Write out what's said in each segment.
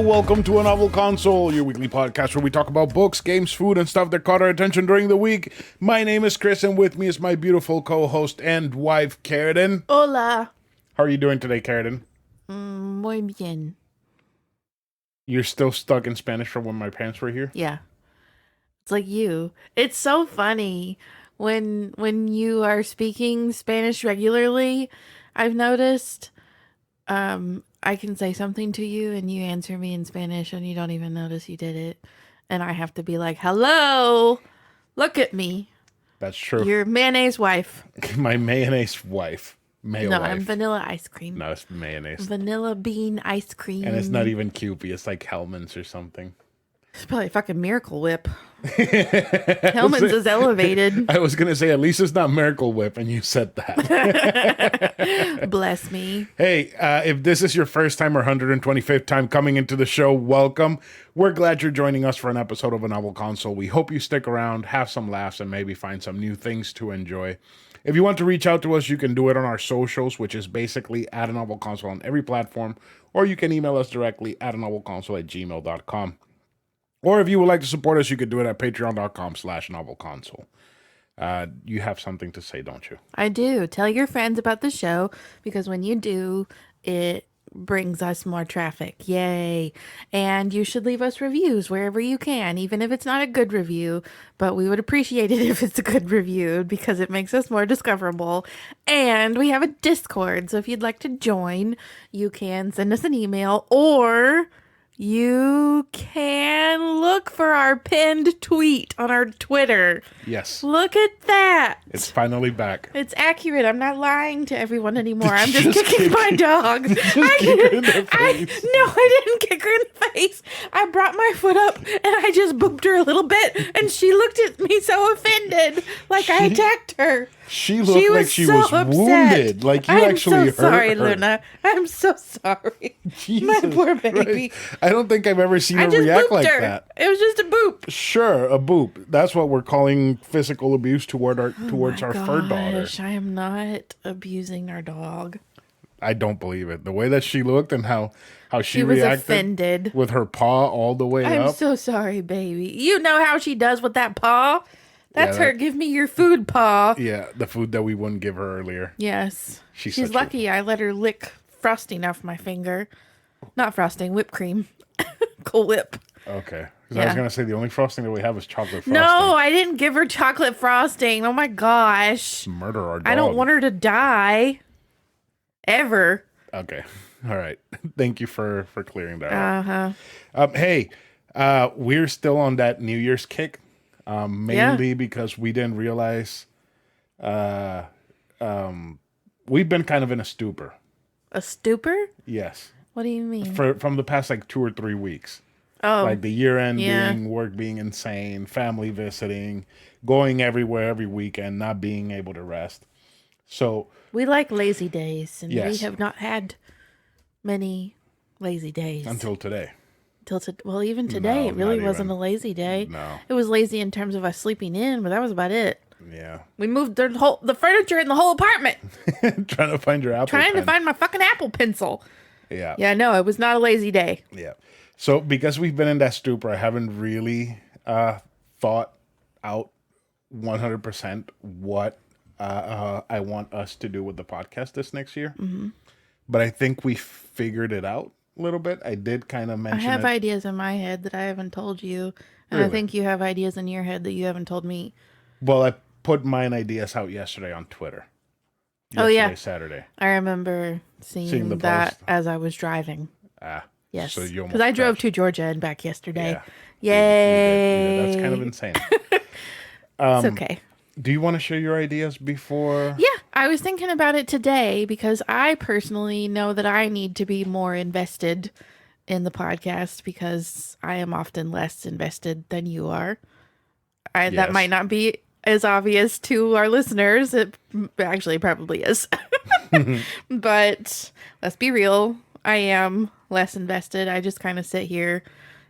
welcome to A Novel Console, your weekly podcast where we talk about books, games, food, and stuff that caught our attention during the week. My name is Chris, and with me is my beautiful co-host and wife, Karradyne. Hola. How are you doing today, Karradyne? Muy bien. You're still stuck in Spanish from when my parents were here? Yeah. It's like you. It's so funny when you are speaking Spanish regularly. I've noticed I can say something to you and you answer me in Spanish and you don't even notice you did it. And I have to be like, hello, look at me. That's true. Your mayonnaise wife. My mayonnaise wife. Mayo No, wife. I'm vanilla ice cream. No, it's mayonnaise. Vanilla bean ice cream. And it's not even Kewpie. It's like Hellman's or something. It's probably a fucking Miracle Whip. Hellman's is elevated. I was going to say, at least it's not Miracle Whip, and you said that. Bless me. Hey, if this is your first time or 125th time coming into the show, welcome. We're glad you're joining us for an episode of A Novel Console. We hope you stick around, have some laughs, and maybe find some new things to enjoy. If you want to reach out to us, you can do it on our socials, which is basically at A Novel Console on every platform, or you can email us directly at anovelconsole@gmail.com. Or if you would like to support us, you could do it at patreon.com/novelconsole. You have something to say, don't you? I do. Tell your friends about the show, because when you do, it brings us more traffic. Yay. And you should leave us reviews wherever you can, even if it's not a good review. But we would appreciate it if it's a good review, because it makes us more discoverable. And we have a Discord. So if you'd like to join, you can send us an email, or you can look for our pinned tweet on our Twitter. Yes. Look at that. It's finally back. It's accurate. I'm not lying to everyone anymore. I'm just kicking my dog. Kick her in the face. No, I didn't kick her in the face. I brought my foot up and I just booped her a little bit, and she looked at me so offended, like I attacked her. She looked like she was upset. wounded. Like you actually hurt I'm so sorry, her. Luna. I'm so sorry. Jesus My poor baby. Christ. I don't think I've ever seen I her just react booped like her. that. It was just a boop. Sure, a boop. That's what we're calling physical abuse towards our fur daughter. Gosh, I am not abusing our dog. I don't believe it. The way that she looked and how she was reacted offended with her paw all the way I'm up. so sorry, baby. You know how she does with that paw? That's Yeah, her give me your food paw. Yeah, the food that we wouldn't give her earlier. Yes. She's She's such lucky I let her lick frosting off my finger. Not frosting, whipped cream. Cool Whip. Okay. 'Cause I was Yeah. going to say the only frosting that we have is chocolate frosting. No, I didn't give her chocolate frosting. Oh my gosh. Murder our dog. I don't want her to die. Ever. Okay. All right. Thank you for clearing that up. Uh-huh. Hey, we're still on that New Year's kick. Mainly because we didn't realize we've been kind of in a stupor. A stupor? Yes. What do you mean? From the past like 2 or 3 weeks. Oh. Like the year end Yeah. work being insane, family visiting, going everywhere every weekend, not being able to rest. So We like lazy days, and we Yes. have not had many lazy days. until today. Well, even today, No, it really not wasn't even. a lazy day. No. It was lazy in terms of us sleeping in, but that was about it. Yeah. We moved the furniture in the whole apartment, Trying to find your apple trying to pen. find my fucking Apple Pencil. Yeah. Yeah, no, it was not a lazy day. Yeah. So because we've been in that stupor, I haven't really thought out 100% what I want us to do with the podcast this next year. Mm-hmm. But I think we figured it out a little bit. I did kind of I mention have it. ideas in my head that I haven't told you, and I Really? think you have ideas in your head that you haven't told me. Well, I put mine ideas out yesterday on Twitter. Oh, yeah. Saturday. I remember seeing the that post. as I was driving. Yes, So you because I drove crashed. to Georgia and back yesterday. Yeah. Yay! That's kind of insane. It's okay. Do you want to share your ideas before? Yeah, I was thinking about it today because I personally know that I need to be more invested in the podcast because I am often less invested than you are. That Yes. might not be as obvious to our listeners. It actually probably is. But let's be real. I am less invested. I just kind of sit here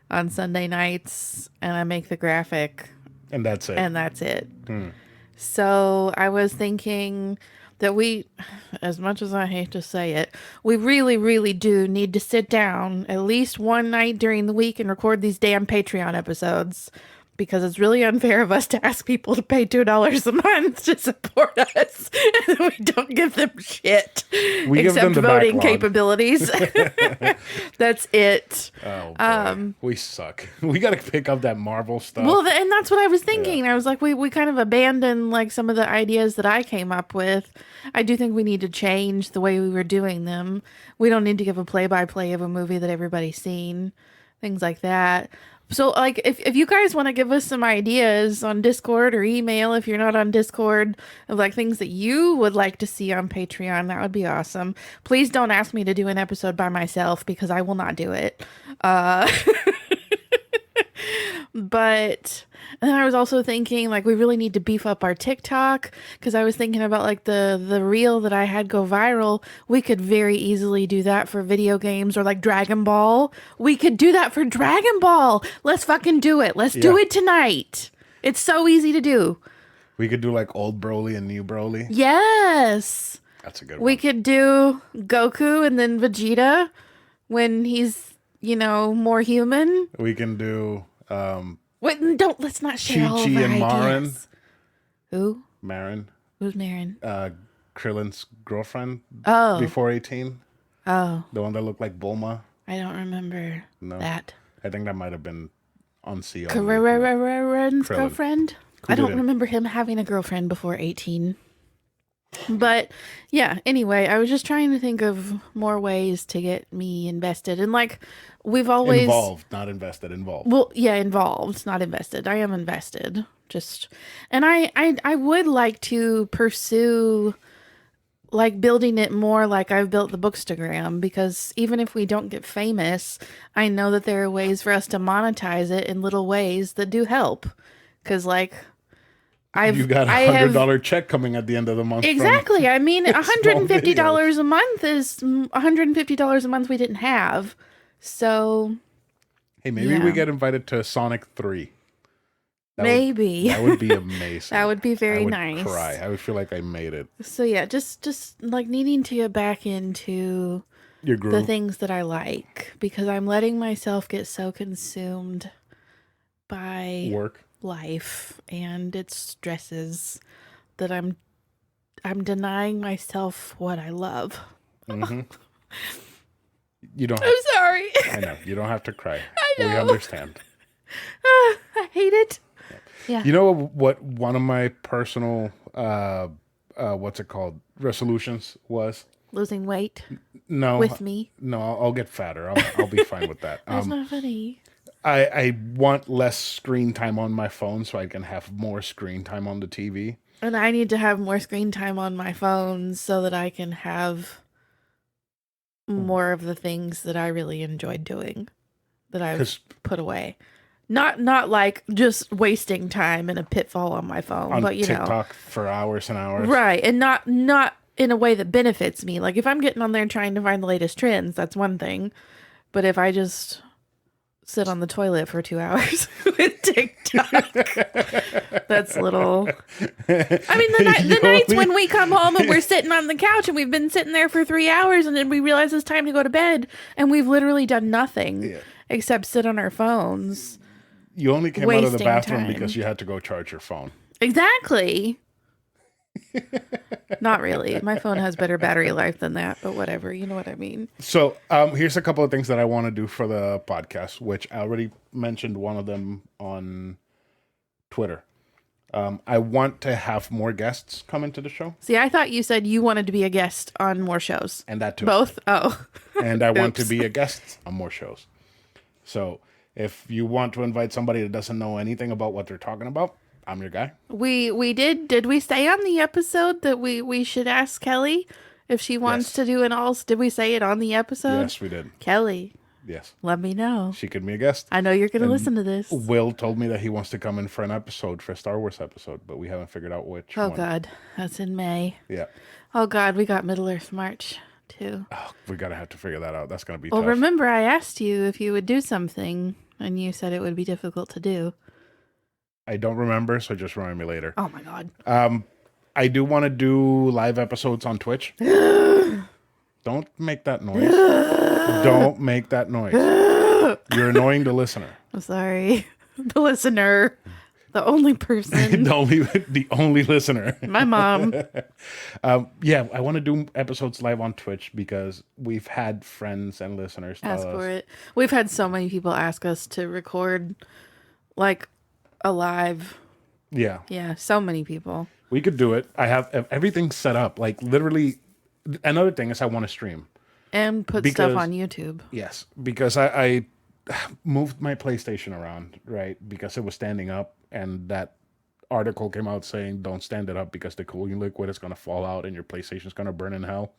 on Sunday nights and I make the graphic And that's it. and that's it. So I was thinking that we, as much as I hate to say it, we really, really do need to sit down at least one night during the week and record these damn Patreon episodes. Because it's really unfair of us to ask people to pay $2 a month to support us, and we don't give them shit We give them except the voting backlog. capabilities. That's it. Oh, boy. We suck. We got to pick up that Marvel stuff. Well, and that's what I was thinking. I was like, we kind of abandoned like some of the ideas that I came up with. I do think we need to change the way we were doing them. We don't need to give a play-by-play of a movie that everybody's seen, things like that. So, like, if you guys want to give us some ideas on Discord or email, if you're not on Discord, of like things that you would like to see on Patreon, that would be awesome. Please don't ask me to do an episode by myself because I will not do it. But and then I was also thinking like we really need to beef up our TikTok because I was thinking about like the reel that I had go viral. We could very easily do that for video games or like Dragon Ball. We could do that for Dragon Ball. Let's fucking do it. Let's do it tonight. It's so easy to do. We could do like old Broly and new Broly. Yes. That's a good We one. could do Goku and then Vegeta when he's, more human. We can do Wait, let's not share all of Chi-Chi our and ideas. Marin. Who? Marin. Who's Marin? Krillin's girlfriend. Oh. Before 18. Oh. The one that looked like Bulma. I don't remember that. I think that might have been on CL. Karradyne's Krillin. girlfriend? Who I don't didn't? remember him having a girlfriend before 18. But yeah, anyway, I was just trying to think of more ways to get me invested. And like, we've always... Involved, not invested, involved. Well, yeah, involved, not invested. I am invested. And I would like to pursue like building it more like I've built the Bookstagram, because even if we don't get famous, I know that there are ways for us to monetize it in little ways that do help. Because like You got $100 check coming at the end of the month. Exactly. I mean, $150 videos. a month is $150 a month we didn't have. So Hey, maybe we get invited to Sonic 3. maybe. That would be amazing. That would be very I would nice. cry. I would feel like I made it. So yeah, just like needing to get back into Your groove. the things that I like, because I'm letting myself get so consumed by Work. life and its stresses that I'm denying myself what I love. Mm-hmm. You don't. I'm sorry. I know. You don't have to cry. I know. We understand. I hate it. Yeah. You know what? One of my personal, what's it called? Resolutions was. Losing weight No. with me. No, I'll get fatter. I'll be fine with that. That's not funny. I want less screen time on my phone so I can have more screen time on the TV. And I need to have more screen time on my phone so that I can have more of the things that I really enjoyed doing that I've put away. Not like just wasting time in a pitfall on my phone, On but TikTok for hours and hours. Right. And not in a way that benefits me. Like if I'm getting on there trying to find the latest trends, that's one thing. But if I just sit on the toilet for 2 hours with TikTok, that's a little... I mean, the nights when we come home and we're sitting on the couch and we've been sitting there for 3 hours and then we realize it's time to go to bed and we've literally done nothing except sit on our phones. You only came out of the Wasting bathroom time. because you had to go charge your phone. Exactly. Not really. My phone has better battery life than that, but whatever. You know what I mean. So here's a couple of things that I want to do for the podcast, which I already mentioned one of them on Twitter. I want to have more guests come into the show. See, I thought you said you wanted to be a guest on more shows. And that too. Both? Oh. And I want to be a guest on more shows. So if you want to invite somebody that doesn't know anything about what they're talking about, I'm your guy. We did we say on the episode that we should ask Kelly if she wants to do an alls? Did we say it on the episode? Yes, we did. Kelly, Yes. let me know. She could be a guest. I know you're going to listen to this. Will told me that he wants to come in for an episode, for a Star Wars episode, but we haven't figured out which Oh, one. God. That's in May. Yeah. Oh, God. We got Middle Earth March, too. Oh, we got to have to figure that out. That's going to be Well, tough. remember I asked you if you would do something, and you said it would be difficult to do. I don't remember, so just remind me later. Oh, my God. I do want to do live episodes on Twitch. Don't make that noise. Don't make that noise. You're annoying the listener. I'm sorry. The listener. The only person. the only listener. My mom. Yeah, I want to do episodes live on Twitch because we've had friends and listeners tell Ask us. for it. We've had so many people ask us to record like a live. Yeah. Yeah, so many people. We could do it. I have everything set up. Like literally, another thing is I want to stream. And put stuff on YouTube. Yes, because I moved my PlayStation around, right? Because it was standing up, and that article came out saying don't stand it up because the cooling liquid is going to fall out and your PlayStation is going to burn in hell.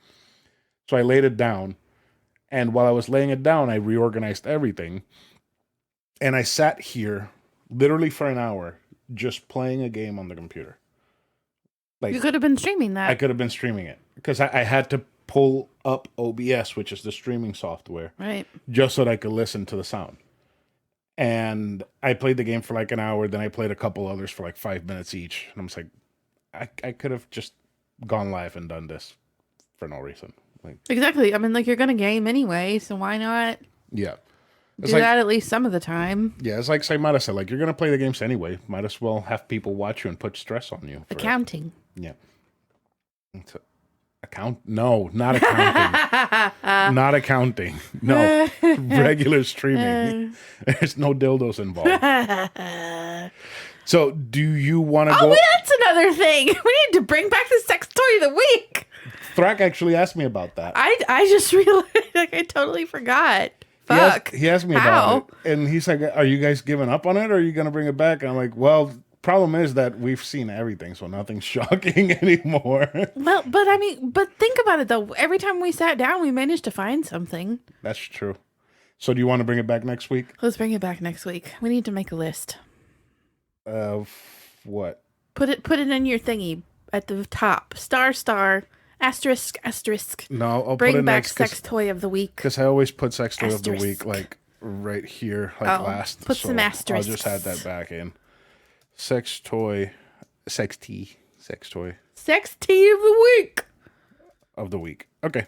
So I laid it down, and while I was laying it down, I reorganized everything, and I sat here literally for an hour just playing a game on the computer. Like, you could have been streaming that. I could have been streaming it because I had to pull up OBS, which is the streaming software, right, just so that I could listen to the sound. And I played the game for like an hour, then I played a couple others for like 5 minutes each. And I'm just like, I could have just gone live and done this for no reason. Like, exactly. I mean, like, you're going to game anyway, so why not yeah. do that at least some of the time? Yeah, it's like Saimata said, like, you're going to play the games anyway. Might as well have people watch you and put stress on you. Accounting. Yeah. No, not accounting. Not accounting. No. Regular streaming. There's no dildos involved. So, do you want to go? Oh, that's another thing. We need to bring back the sex toy of the week. Thrak actually asked me about that. I just realized, like, I totally forgot. Fuck. He asked me about it. And he's like, are you guys giving up on it, or are you going to bring it back? And I'm like, well, problem is that we've seen everything, so nothing's shocking anymore. Well, but think about it, though. Every time we sat down, we managed to find something. That's true. So do you want to bring it back next week? Let's bring it back next week. We need to make a list. Of what? Put it in your thingy at the top. Star, asterisk. No, I'll bring put it back next sex toy of the week. Because I always put sex toy of the Asterisk. week, like, right here, like last. Put some asterisks. I'll just add that back in. Sex toy. Sex tea of the week. Okay.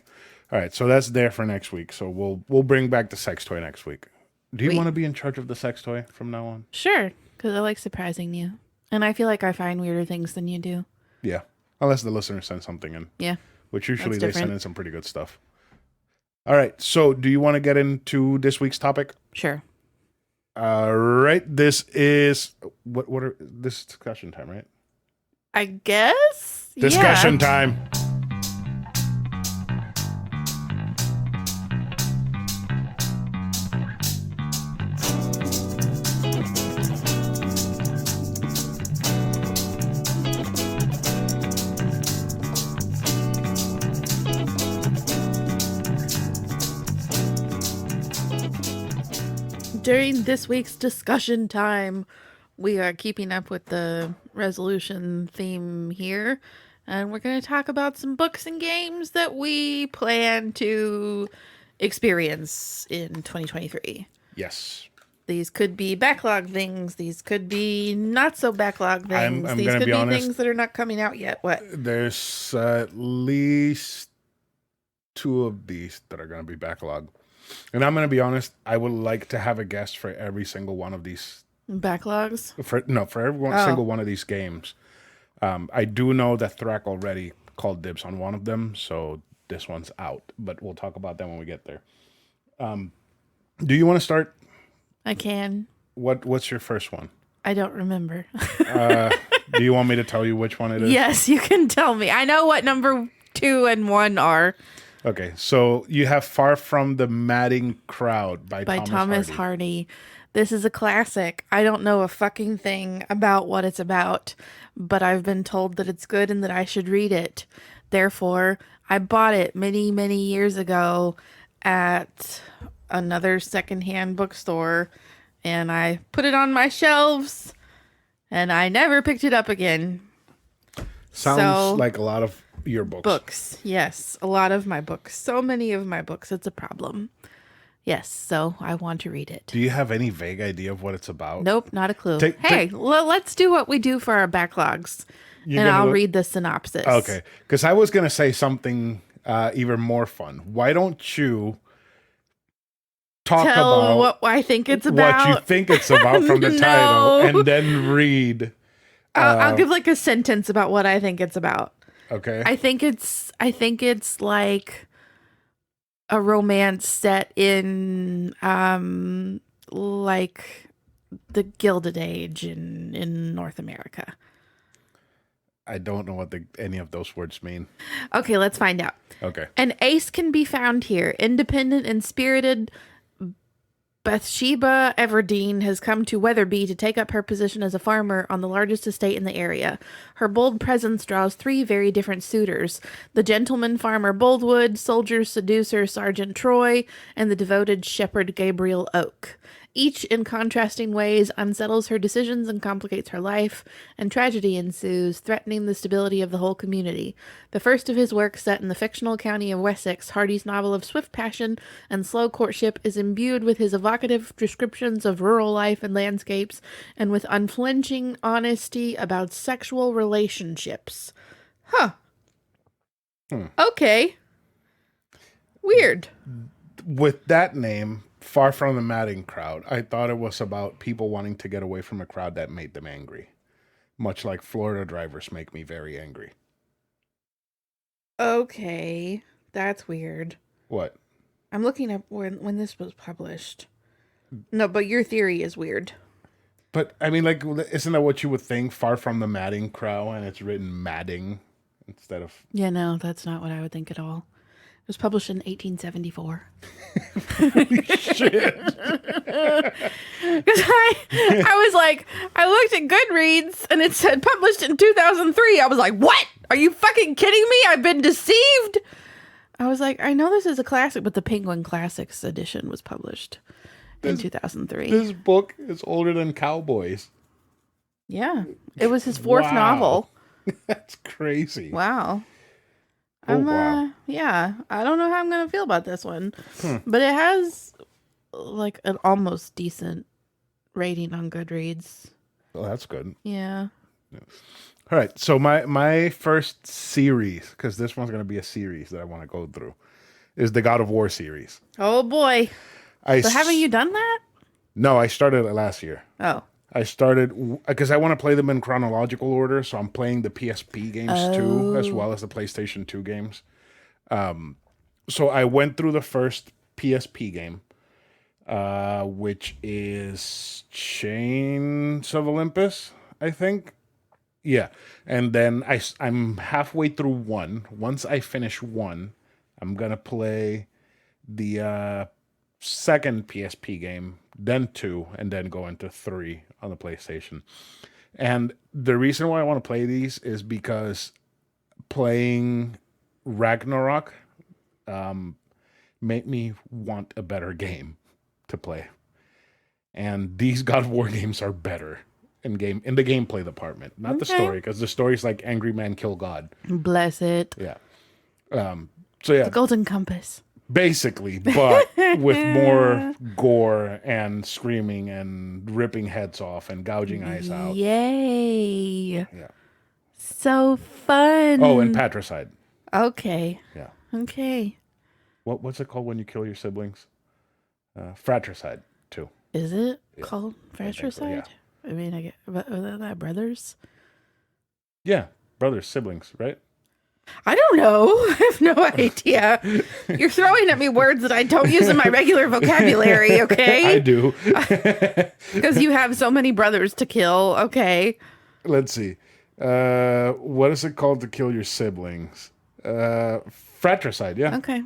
All right. So that's there for next week. So we'll bring back the sex toy next week. Do you want to be in charge of the sex toy from now on? Sure, because I like surprising you, and I feel like I find weirder things than you do. Yeah, unless the listeners send something in. Yeah, which usually they send in some pretty good stuff. All right. So do you want to get into this week's topic? Sure. All right. This is this is discussion time, right? I guess. Discussion time. During this week's discussion time, we are keeping up with the resolution theme here, and we're going to talk about some books and games that we plan to experience in 2023. Yes. These could be backlog things. These could be not so backlog things. I'm These gonna could be be honest, things that are not coming out yet. What? There's at least 2 of these that are going to be backlog. And I'm going to be honest, I would like to have a guest for every single one of these Backlogs? For every single one of these games. I do know that Thrak already called dibs on one of them, so this one's out. But we'll talk about that when we get there. Do you want to start? I can. What's your first one? I don't remember. Do you want me to tell you which one it is? Yes, you can tell me. I know what number 2 and 1 are. Okay, so you have Far From the Madding Crowd by Thomas Hardy. This is a classic. I don't know a fucking thing about what it's about, but I've been told that it's good and that I should read it. Therefore, I bought it many, many years ago at another secondhand bookstore, and I put it on my shelves, and I never picked it up again. Sounds like a lot of your books. Yes, a lot of my books. So many of my books. It's a problem. Yes, so I want to read it. Do you have any vague idea of what it's about? Nope, not a clue. Let's do what we do for our backlogs You're and gonna I'll read the synopsis. Okay, because I was gonna say something even more fun. Why don't you talk Tell about what I think it's what about. you think it's about from the title, No. and then read? I'll give like a sentence about what I think it's about. Okay. I think it's like a romance set in like the Gilded Age in North America. I don't know what any of those words mean. Okay, let's find out. Okay. An ace can be found here. Independent and spirited Bathsheba Everdeen has come to Weatherby to take up her position as a farmer on the largest estate in the area. Her bold presence draws three very different suitors: the gentleman farmer Boldwood, soldier seducer Sergeant Troy, and the devoted shepherd Gabriel Oak. Each, in contrasting ways, unsettles her decisions and complicates her life, and tragedy ensues, threatening the stability of the whole community. The first of his works, set in the fictional county of Wessex, Hardy's novel of swift passion and slow courtship is imbued with his evocative descriptions of rural life and landscapes, and with unflinching honesty about sexual relationships. Huh. Okay. Weird. With that name, Far from the Madding Crowd, I thought it was about people wanting to get away from a crowd that made them angry. Much like Florida drivers make me very angry. Okay. That's weird. What? I'm looking up when this was published. No, but your theory is weird. But, I mean, like, isn't that what you would think? Far from the Madding Crowd, and it's written Madding instead of... Yeah, no, that's not what I would think at all. It was published in 1874. Shit. Because I was like, I looked at Goodreads and it said published in 2003. I was like, what? Are you fucking kidding me? I've been deceived. I was like, I know this is a classic, but the Penguin Classics edition was published in 2003. This book is older than Cowboys. Yeah. It was his fourth novel. That's crazy. Wow. Wow. Yeah, I don't know how I'm going to feel about this one. But it has like an almost decent rating on Goodreads. Well, that's good. Yeah. All right. So my first series, because this one's going to be a series that I want to go through, is the God of War series. Oh boy. So haven't you done that? No, I started it last year. Oh. I started because I want to play them in chronological order, so I'm playing the PSP games too, as well as the PlayStation 2 games. So I went through the first PSP game, which is Chains of Olympus, I think. Yeah, and then I'm halfway through one. Once I finish one, I'm gonna play the second PSP game, then 2, and then go into 3 on the PlayStation. And the reason why I want to play these is because playing Ragnarok made me want a better game to play. And these God of War games are better in the gameplay department, not the story, because the story's like Angry Man Kill God. Bless it. Yeah. So yeah, The Golden Compass. basically, but with more gore and screaming and ripping heads off and gouging eyes out. Yay. Yeah. So fun. Oh, and patricide. Okay. Yeah. Okay. What's it called when you kill your siblings? Fratricide too. Is it called fratricide? yeah. I mean, I get, are that brothers? Yeah, brothers, siblings, right? I don't know. I have no idea. You're throwing at me words that I don't use in my regular vocabulary, okay? I do. Because you have so many brothers to kill, okay? Let's see. What is it called to kill your siblings? Fratricide, yeah. Okay.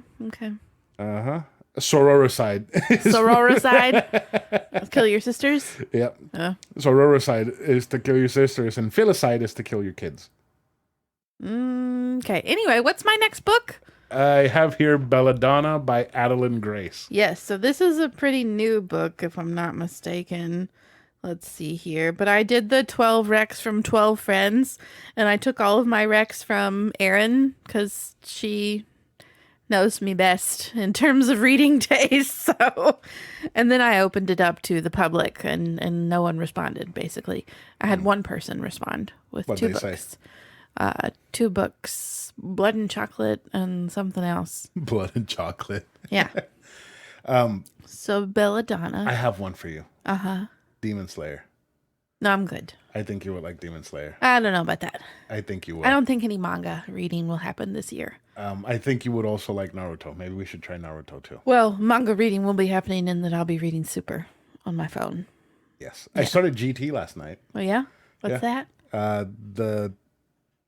Uh-huh. Sororicide. Sororicide? Kill your sisters? Yep. Sororicide is to kill your sisters, and filicide is to kill your kids. Okay. Anyway, what's my next book? I have here Belladonna by Adeline Grace. Yes, so this is a pretty new book, if I'm not mistaken. Let's see here. But I did the 12 recs from 12 friends, and I took all of my recs from Erin, because she knows me best in terms of reading taste. So, and then I opened it up to the public, and no one responded, basically. I had one person respond with What'd two they books. say? 2 books, Blood and Chocolate and something else. Blood and Chocolate. Yeah. So Belladonna. I have one for you. Demon Slayer. No, I'm good. I think you would like Demon Slayer. I don't know about that. I think you will. I don't think any manga reading will happen this year. I think you would also like Naruto. Maybe we should try Naruto too. Well, manga reading will be happening in that I'll be reading Super on my phone. Yes. I started GT last night. Oh, yeah? What's that? The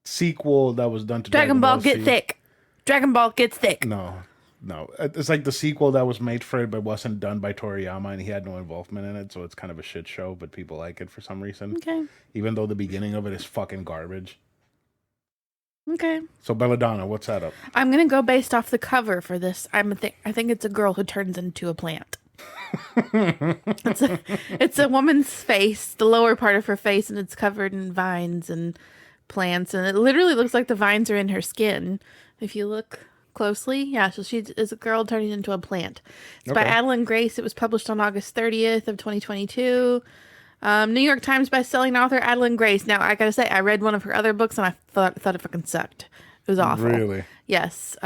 sequel that was done to Dragon Ball Get Thick. Dragon Ball Gets Thick. No. It's like the sequel that was made for it, but wasn't done by Toriyama, and he had no involvement in it, so it's kind of a shit show, but people like it for some reason. Okay. Even though the beginning of it is fucking garbage. Okay. So Belladonna, what's that up? I'm going to go based off the cover for this. I think it's a girl who turns into a plant. It's a woman's face, the lower part of her face, and it's covered in vines and plants, and it literally looks like the vines are in her skin. If you look closely, yeah, so she is a girl turning into a plant. It's by Adeline Grace. It was published on August 30th of 2022. New York Times bestselling author Adeline Grace. Now, I gotta say, I read one of her other books and I thought it fucking sucked. It was awful. Really? Yes.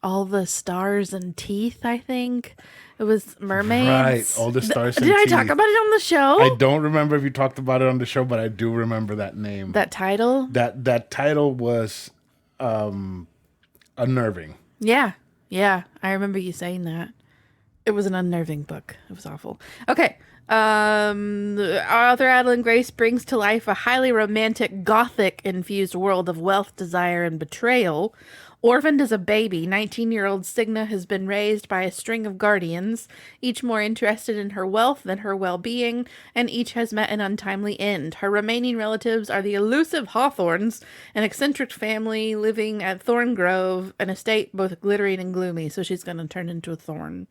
All the Stars and Teeth, I think. It was mermaids. Right, All the Stars and Teeth. Did I talk about it on the show? I don't remember if you talked about it on the show, but I do remember that name. That title? That title was unnerving. Yeah. I remember you saying that. It was an unnerving book. It was awful. Okay. Author Adeline Grace brings to life a highly romantic, gothic-infused world of wealth, desire, and betrayal. Orphaned as a baby, 19-year-old Signa has been raised by a string of guardians, each more interested in her wealth than her well-being, and each has met an untimely end. Her remaining relatives are the elusive Hawthorns, an eccentric family living at Thorn Grove, an estate both glittering and gloomy, so she's going to turn into a thorn.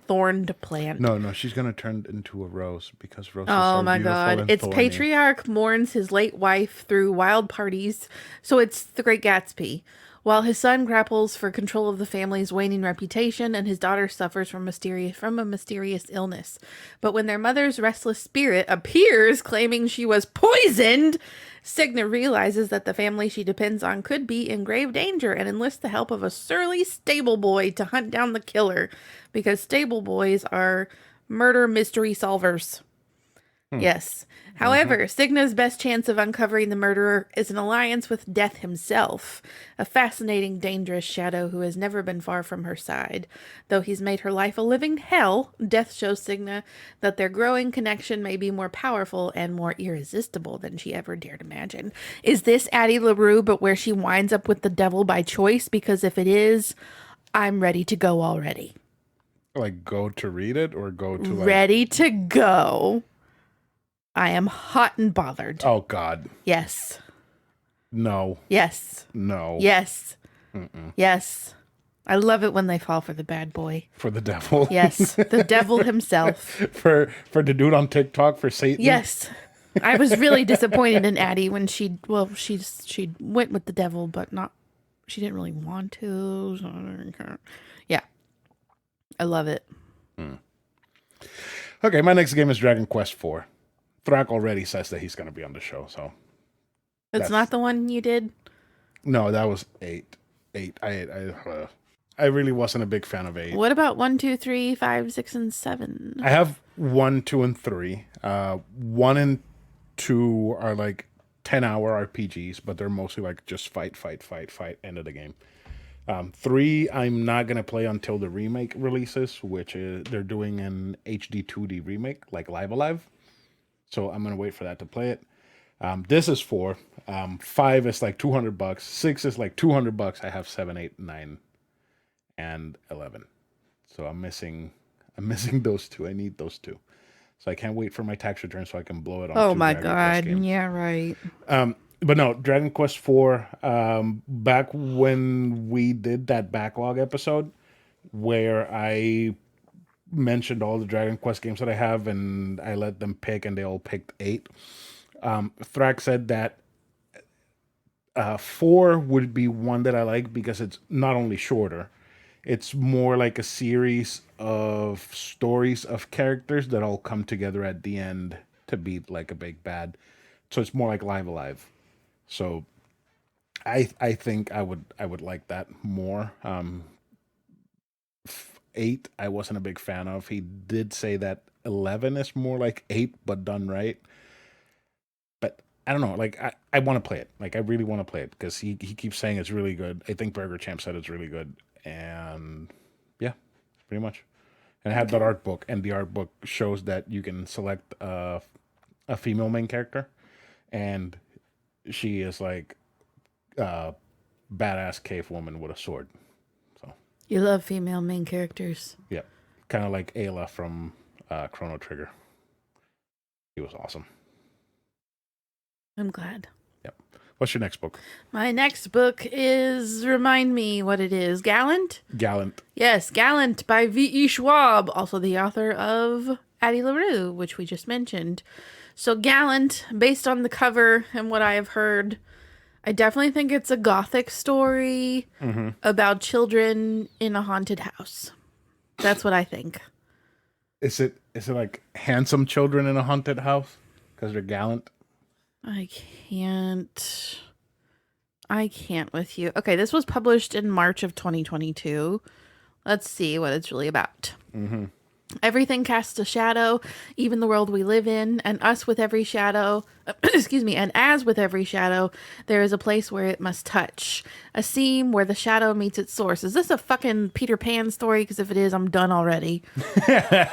Thorned plant. No, she's gonna turn into a rose because roses Oh are my beautiful god. and Its thorny. patriarch mourns his late wife through wild parties, so it's the Great Gatsby. While his son grapples for control of the family's waning reputation, and his daughter suffers from a mysterious illness. But when their mother's restless spirit appears claiming she was poisoned, Signa realizes that the family she depends on could be in grave danger and enlists the help of a surly stable boy to hunt down the killer, because stable boys are murder mystery solvers. Yes. However, Signa's best chance of uncovering the murderer is an alliance with Death himself, a fascinating, dangerous shadow who has never been far from her side. Though he's made her life a living hell, Death shows Signa that their growing connection may be more powerful and more irresistible than she ever dared imagine. Is this Addie LaRue, but where she winds up with the devil by choice? Because if it is, I'm ready to go already. Like, go to read it or go to Ready to go. I am hot and bothered. Oh God. Yes. No. Yes. No. Yes. Yes. I love it when they fall for the bad boy. For the devil. Yes. The devil himself. for the dude on TikTok, for Satan. Yes. I was really disappointed in Addie when she went with the devil, but she didn't really want to. So yeah. I love it. Okay, my next game is Dragon Quest IV. Thrak already says that he's going to be on the show, so. It's not the one you did? No, that was 8. I really wasn't a big fan of 8. What about 1, 2, 3, 5, 6, and 7? I have 1, 2, and 3. 1 and 2 are like 10-hour RPGs, but they're mostly like just fight, end of the game. 3, I'm not going to play until the remake releases, which is they're doing an HD 2D remake, like Live Alive. So I'm going to wait for that to play it. This is 4. 5 is like $200. 6 is like $200. I have 7, 8, 9, and 11. So I'm missing those 2. I need those 2. So I can't wait for my tax return so I can blow it on. Oh my God. Yeah, right. But no, Dragon Quest IV, back when we did that backlog episode where I mentioned all the Dragon Quest games that I have and I let them pick and they all picked 8. Thrak said that 4 would be one that I like because it's not only shorter, it's more like a series of stories of characters that all come together at the end to beat like a big bad. So it's more like Live Alive. So I think I would like that more. 8 I wasn't a big fan of. He did say that 11 is more like 8 but done right. But I don't know. Like I want to play it. Like I really want to play it because he keeps saying it's really good. I think Burger Champ said it's really good, and yeah, pretty much. And I had that art book, and the art book shows that you can select a female main character, and she is like a badass cave woman with a sword. So You love female main characters. yeah, kind of like Ayla from Chrono Trigger. He was awesome. I'm glad. Yep. What's your next book? My next book is, remind me what it is. Gallant? Gallant. Yes, Gallant by V.E. Schwab, also the author of Addie LaRue, which we just mentioned. So Gallant, based on the cover and what I have heard, I definitely think it's a gothic story about children in a haunted house. That's what I think. Is it like handsome children in a haunted house because they're gallant? I can't with you. Okay, this was published in March of 2022. Let's see what it's really about. Everything casts a shadow, even the world we live in, and us with every shadow, excuse me, and as with every shadow, there is a place where it must touch. A seam where the shadow meets its source. Is this a fucking Peter Pan story? Because if it is, I'm done already.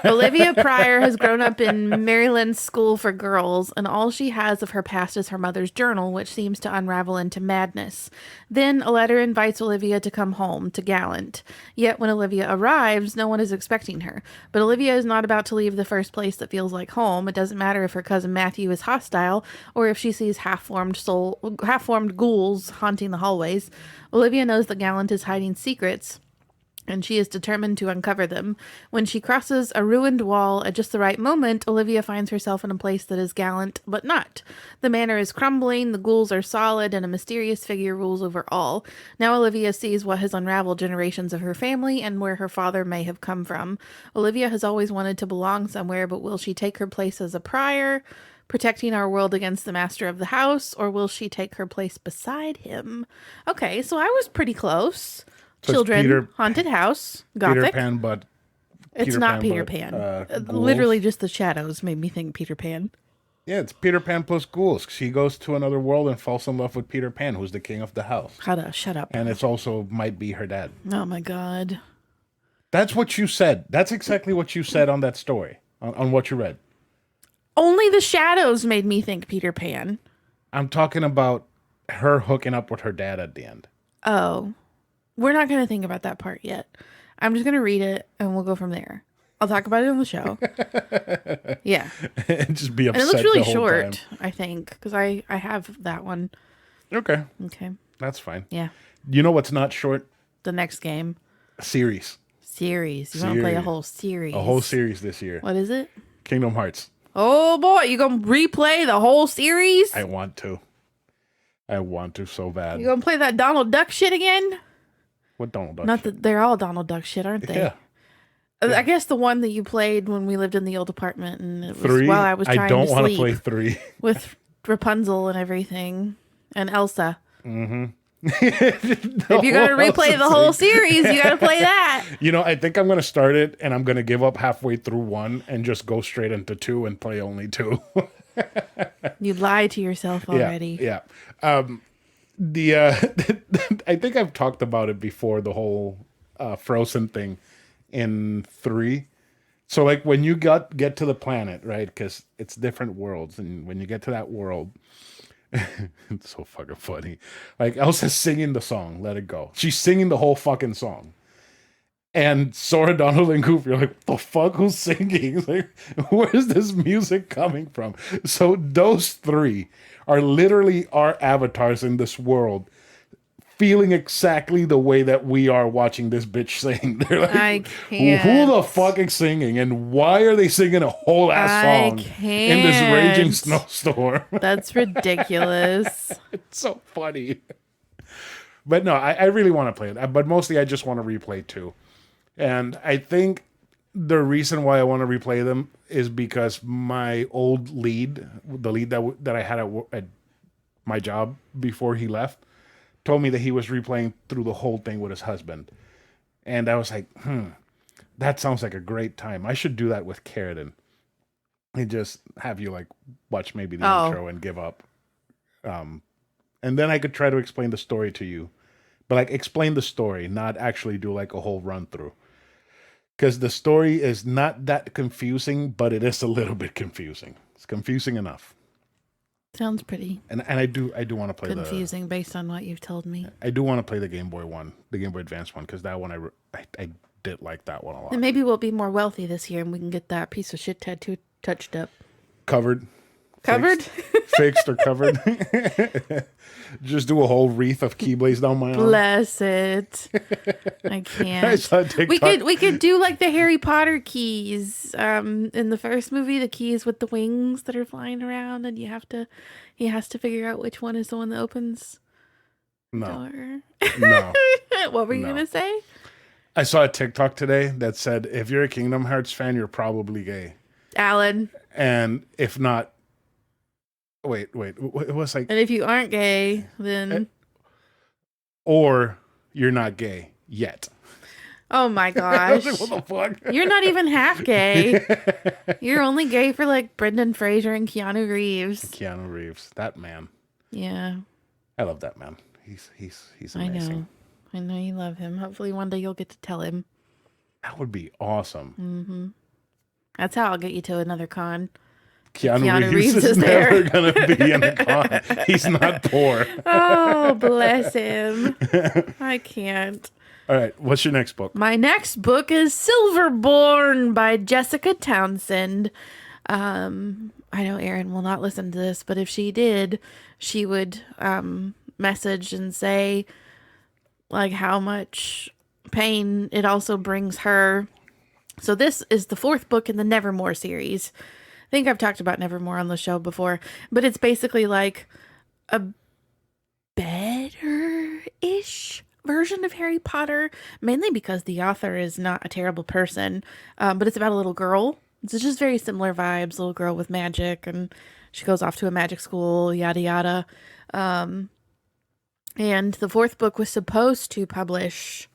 Olivia Pryor has grown up in Maryland's school for girls, and all she has of her past is her mother's journal, which seems to unravel into madness. Then a letter invites Olivia to come home to Gallant. Yet when Olivia arrives, no one is expecting her. But Olivia is not about to leave the first place that feels like home. It doesn't matter if her cousin Matthew is hostile or if she sees half-formed ghouls haunting the hallways. Olivia knows that Gallant is hiding secrets, and she is determined to uncover them. When she crosses a ruined wall at just the right moment, Olivia finds herself in a place that is Gallant, but not. The manor is crumbling, the ghouls are solid, and a mysterious figure rules over all. Now Olivia sees what has unraveled generations of her family and where her father may have come from. Olivia has always wanted to belong somewhere, but will she take her place as a prior, protecting our world against the master of the house, or will she take her place beside him? Okay, so I was pretty close. So Children, haunted house, gothic. Peter Pan, but It's not Peter Pan. Literally just the shadows made me think Peter Pan. Yeah, it's Peter Pan plus ghouls. She goes to another world and falls in love with Peter Pan, who's the king of the house. Shut up. And it's also might be her dad. Oh my god. That's what you said. That's exactly what you said on that story, on what you read. Only the shadows made me think Peter Pan. I'm talking about her hooking up with her dad at the end. Oh. We're not going to think about that part yet. I'm just going to read it and we'll go from there. I'll talk about it on the show. Yeah. And just be upset. And it looks really the whole short, time. I think, because I have that one. Okay. Okay. That's fine. Yeah. You know what's not short? The next game. Series. You want to play a whole series. A whole series this year. What is it? Kingdom Hearts. Oh boy, you going to replay the whole series? I want to so bad. You going to play that Donald Duck shit again? What Donald Duck? Not that they're all Donald Duck shit, aren't they? Yeah. I guess the one that you played when we lived in the old apartment, and it was 3. while I was trying I don't to want sleep to play 3 with Rapunzel and everything, and Elsa. Mm-hmm. If you're gonna replay the whole series, you gotta play that. You know, I think I'm gonna start it, and I'm gonna give up halfway through 1 and just go straight into 2 and play only 2. You lied to yourself already. Yeah. I think I've talked about it before, the whole Frozen thing in 3. So like when you get to the planet, right? Because it's different worlds, and when you get to that world, it's so fucking funny. Like Elsa's singing the song, Let It Go. She's singing the whole fucking song. And Sora, Donald, and Goofy are like, the fuck, who's singing? Like, where's this music coming from? So those 3 are literally our avatars in this world, feeling exactly the way that we are watching this bitch sing. They're like, I can't. Who the fuck is singing? And why are they singing a whole ass song in this raging snowstorm? That's ridiculous. It's so funny. But no, I really want to play it. But mostly I just want to replay 2. And I think the reason why I want to replay them is because my old lead, the lead that I had at my job before he left, told me that he was replaying through the whole thing with his husband. And I was like, that sounds like a great time. I should do that with Karradyne. And just have you like watch maybe the intro and give up. And then I could try to explain the story to you. But like explain the story, not actually do like a whole run through. Because the story is not that confusing, but it is a little bit confusing. It's confusing enough. Sounds pretty And I do want to play confusing based on what you've told me. I do want to play the Game Boy one, the Game Boy Advance one, because that one I did like that one a lot. And maybe we'll be more wealthy this year, and we can get that piece of shit tattoo touched up. Covered. Fixed or covered. Just do a whole wreath of Keyblades down my arm. Bless it. I can't. I saw TikTok. We could do like the Harry Potter keys. In the first movie, the keys with the wings that are flying around, and he has to figure out which one is the one that opens the door. No. What were you gonna say? I saw a TikTok today that said, if you're a Kingdom Hearts fan, you're probably gay. Alan. And if not, wait, it was like... And if you aren't gay, then... Or you're not gay yet. Oh my gosh. Like, what the fuck? You're not even half gay. You're only gay for like Brendan Fraser and Keanu Reeves. Keanu Reeves, that man. Yeah. I love that man. He's amazing. I know you love him. Hopefully one day you'll get to tell him. That would be awesome. Mm-hmm. That's how I'll get you to another con. Keanu Reeves is never going to be in a con. He's not poor. Oh, bless him. I can't. All right. What's your next book? My next book is Silverborn by Jessica Townsend. I know Erin will not listen to this, but if she did, she would message and say like how much pain it also brings her. So this is the fourth book in the Nevermore series. I think I've talked about Nevermore on the show before, but it's basically like a better-ish version of Harry Potter, mainly because the author is not a terrible person, but it's about a little girl. It's just very similar vibes, little girl with magic, and she goes off to a magic school, yada yada. And the fourth book was supposed to publish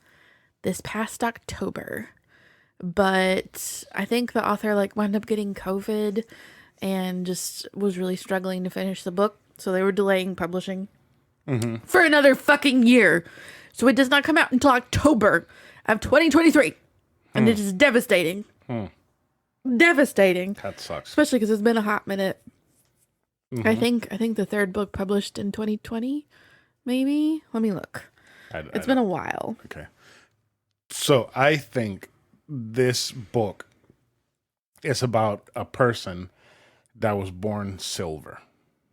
this past October, but I think the author like wound up getting COVID and just was really struggling to finish the book, so they were delaying publishing for another fucking year. So it does not come out until October of 2023, and it is devastating. Devastating. That sucks. Especially because it's been a hot minute. I think the third book published in 2020, maybe. Let me look. It's been a while. Okay. So I think this book is about a person that was born silver.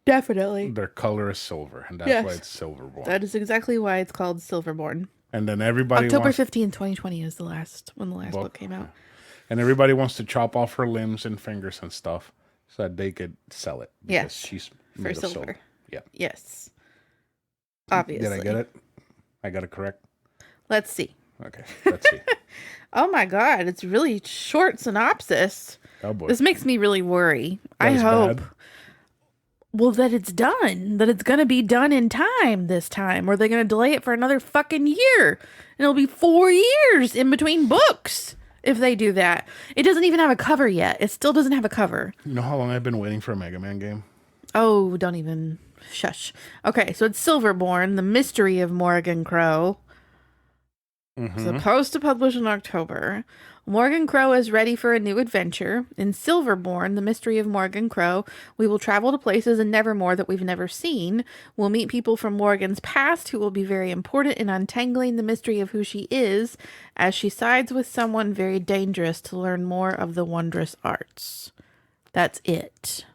Definitely. Their color is silver, and that's why it's Silverborn. That is exactly why it's called Silverborn. And then everybody October 15th, 2020 is when the last book came out. And everybody wants to chop off her limbs and fingers and stuff so that they could sell it. Because she's made for of silver. Yeah. Yes. Obviously. Did I get it? I got it correct? Let's see. Okay, let's see. Oh my God, it's really short synopsis. Oh boy. This makes me really worry. That I is hope. bad. Well, that it's done. That it's going to be done in time this time. Or are they going to delay it for another fucking year? And it'll be 4 years in between books if they do that. It doesn't even have a cover yet. It still doesn't have a cover. You know how long I've been waiting for a Mega Man game? Oh, don't even. Shush. Okay, so it's Silverborn, The Mystery of Morgan Crow. Supposed to publish in October. Morgan Crow is ready for a new adventure. In Silverborn, The Mystery of Morgan Crow, we will travel to places in Nevermore that we've never seen. We'll meet people from Morgan's past who will be very important in untangling the mystery of who she is as she sides with someone very dangerous to learn more of the wondrous arts. That's it.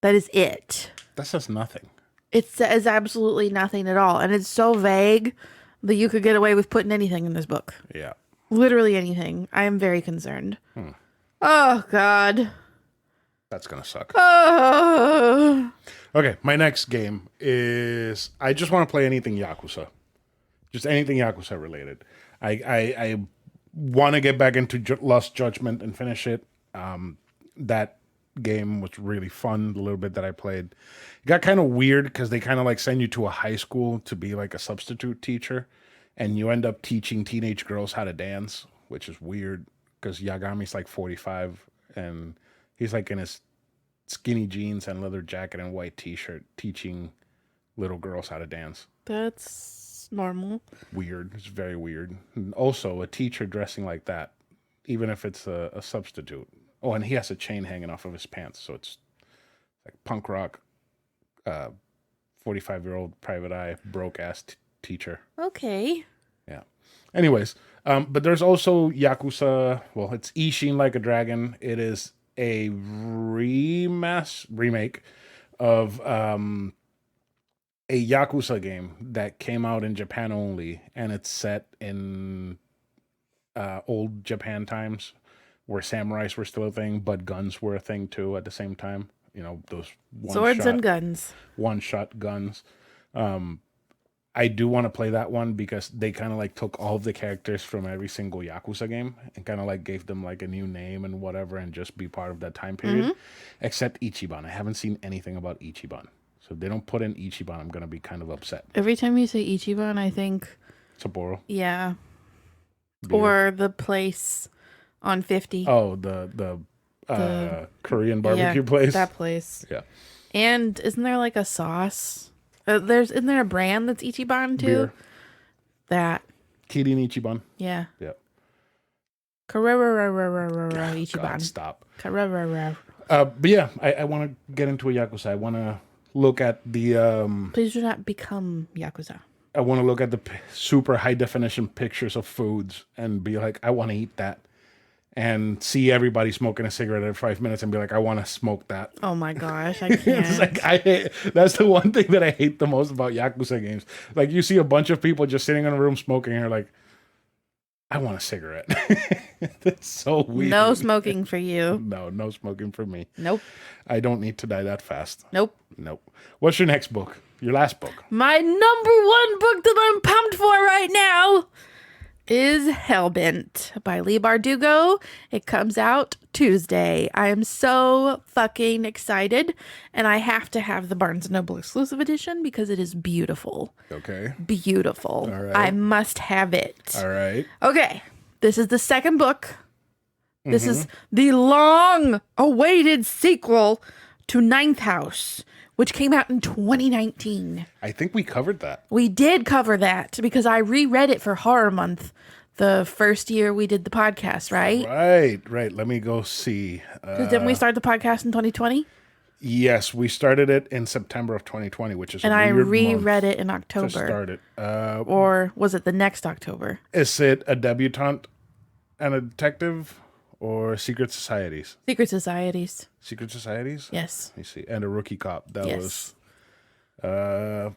That is it. That says nothing. It says absolutely nothing at all. And it's so vague that you could get away with putting anything in this book. Yeah. Literally anything. I am very concerned. Oh, God. That's going to suck. Oh. Okay, my next game is... I just want to play anything Yakuza. Just anything Yakuza related. I want to get back into Lost Judgment and finish it. That game was really fun. The little bit that I played, it got kind of weird because they kind of like send you to a high school to be like a substitute teacher, and you end up teaching teenage girls how to dance, which is weird because Yagami's like 45 and he's like in his skinny jeans and leather jacket and white t-shirt teaching little girls how to dance. That's normal. Weird. It's very weird. And also, a teacher dressing like that, even if it's a substitute. Oh, and he has a chain hanging off of his pants, so it's like punk rock, 45-year-old private eye, broke-ass teacher. Okay. Yeah. Anyways, but there's also Yakuza. Well, it's Ishin Like a Dragon. It is a remake of a Yakuza game that came out in Japan only, and it's set in old Japan times where samurais were still a thing, but guns were a thing too at the same time. You know, those swords and guns. One-shot guns. I do want to play that one because they kind of like took all of the characters from every single Yakuza game and kind of like gave them like a new name and whatever and just be part of that time period. Except Ichiban. I haven't seen anything about Ichiban. So if they don't put in Ichiban, I'm going to be kind of upset. Every time you say Ichiban, I think... Sapporo. Yeah. Beer. Or the place on 50. Oh, the Korean barbecue place? That place. Yeah. And isn't there like a sauce? Isn't there a brand that's Ichiban too? Beer. That. Kirin Ichiban. Yeah. Yeah. Ichiban. God, stop. Karradyne. But yeah, I want to get into a Yakuza. I want to look at the... Please do not become Yakuza. I want to look at the super high definition pictures of foods and be like, I want to eat that. And see everybody smoking a cigarette every 5 minutes and be like, I want to smoke that. Oh my gosh, I can't. It's like, that's the one thing that I hate the most about Yakuza games. Like, you see a bunch of people just sitting in a room smoking and you're like, I want a cigarette. That's so weird. No smoking for you. No smoking for me. Nope. I don't need to die that fast. Nope. What's your next book? Your last book? My number one book that I'm pumped for right now is Hellbent by Lee Bardugo. It comes out Tuesday. I am so fucking excited, and I have to have the Barnes & Noble exclusive edition because it is beautiful. Okay. Beautiful. All right. I must have it. All right. Okay. This is the second book. This is the long-awaited sequel to Ninth House, which came out in 2019. I think we covered that. We did cover that because I reread it for Horror Month the first year we did the podcast, right? Right. Let me go see. Because didn't we start the podcast in 2020? Yes, we started it in September of 2020, which is and a I weird reread month it in October. to start it. Or was it the next October? Is it a debutante and a detective or secret societies? Secret Societies. Secret societies? Yes. Let me see. And a rookie cop. That Yes. was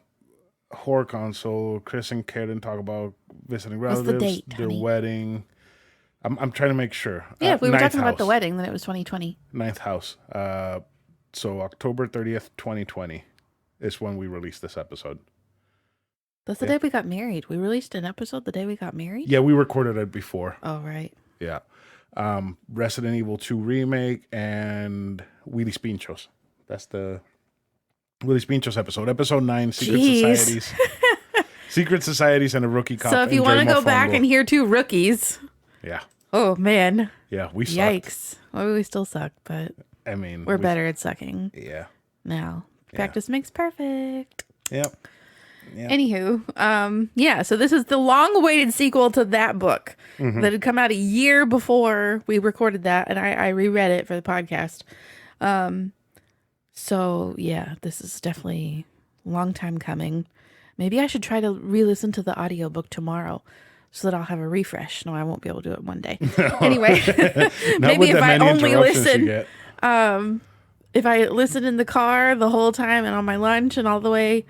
horror console. Chris and Kaden talk about visiting What's relatives, the date, their honey? wedding. I'm trying to make sure. Yeah, if we were Ninth talking about House. the wedding, then it was 2020. Ninth House. So October 30th, 2020 is when we released this episode. That's the day we got married. We released an episode the day we got married? Yeah, we recorded it before. Oh, right. Yeah. Resident Evil 2 remake and Willy's Pinchos. That's the Willy's Pinchos episode. Episode 9, Secret Jeez. Societies. Secret Societies and a rookie cop. So if you want to go back and hear two rookies, Yeah. oh man, Yeah, we sucked. yikes. Well, we still suck, but I mean, we're better at sucking Yeah. now. Practice makes perfect. Yep. Anywho, yeah, so this is the long-awaited sequel to that book that had come out a year before we recorded that, and I reread it for the podcast. So yeah, this is definitely a long time coming. Maybe I should try to re-listen to the audiobook tomorrow so that I'll have a refresh. No, I won't be able to do it one day. Anyway, maybe if I only listen, if I listen in the car the whole time and on my lunch and all the way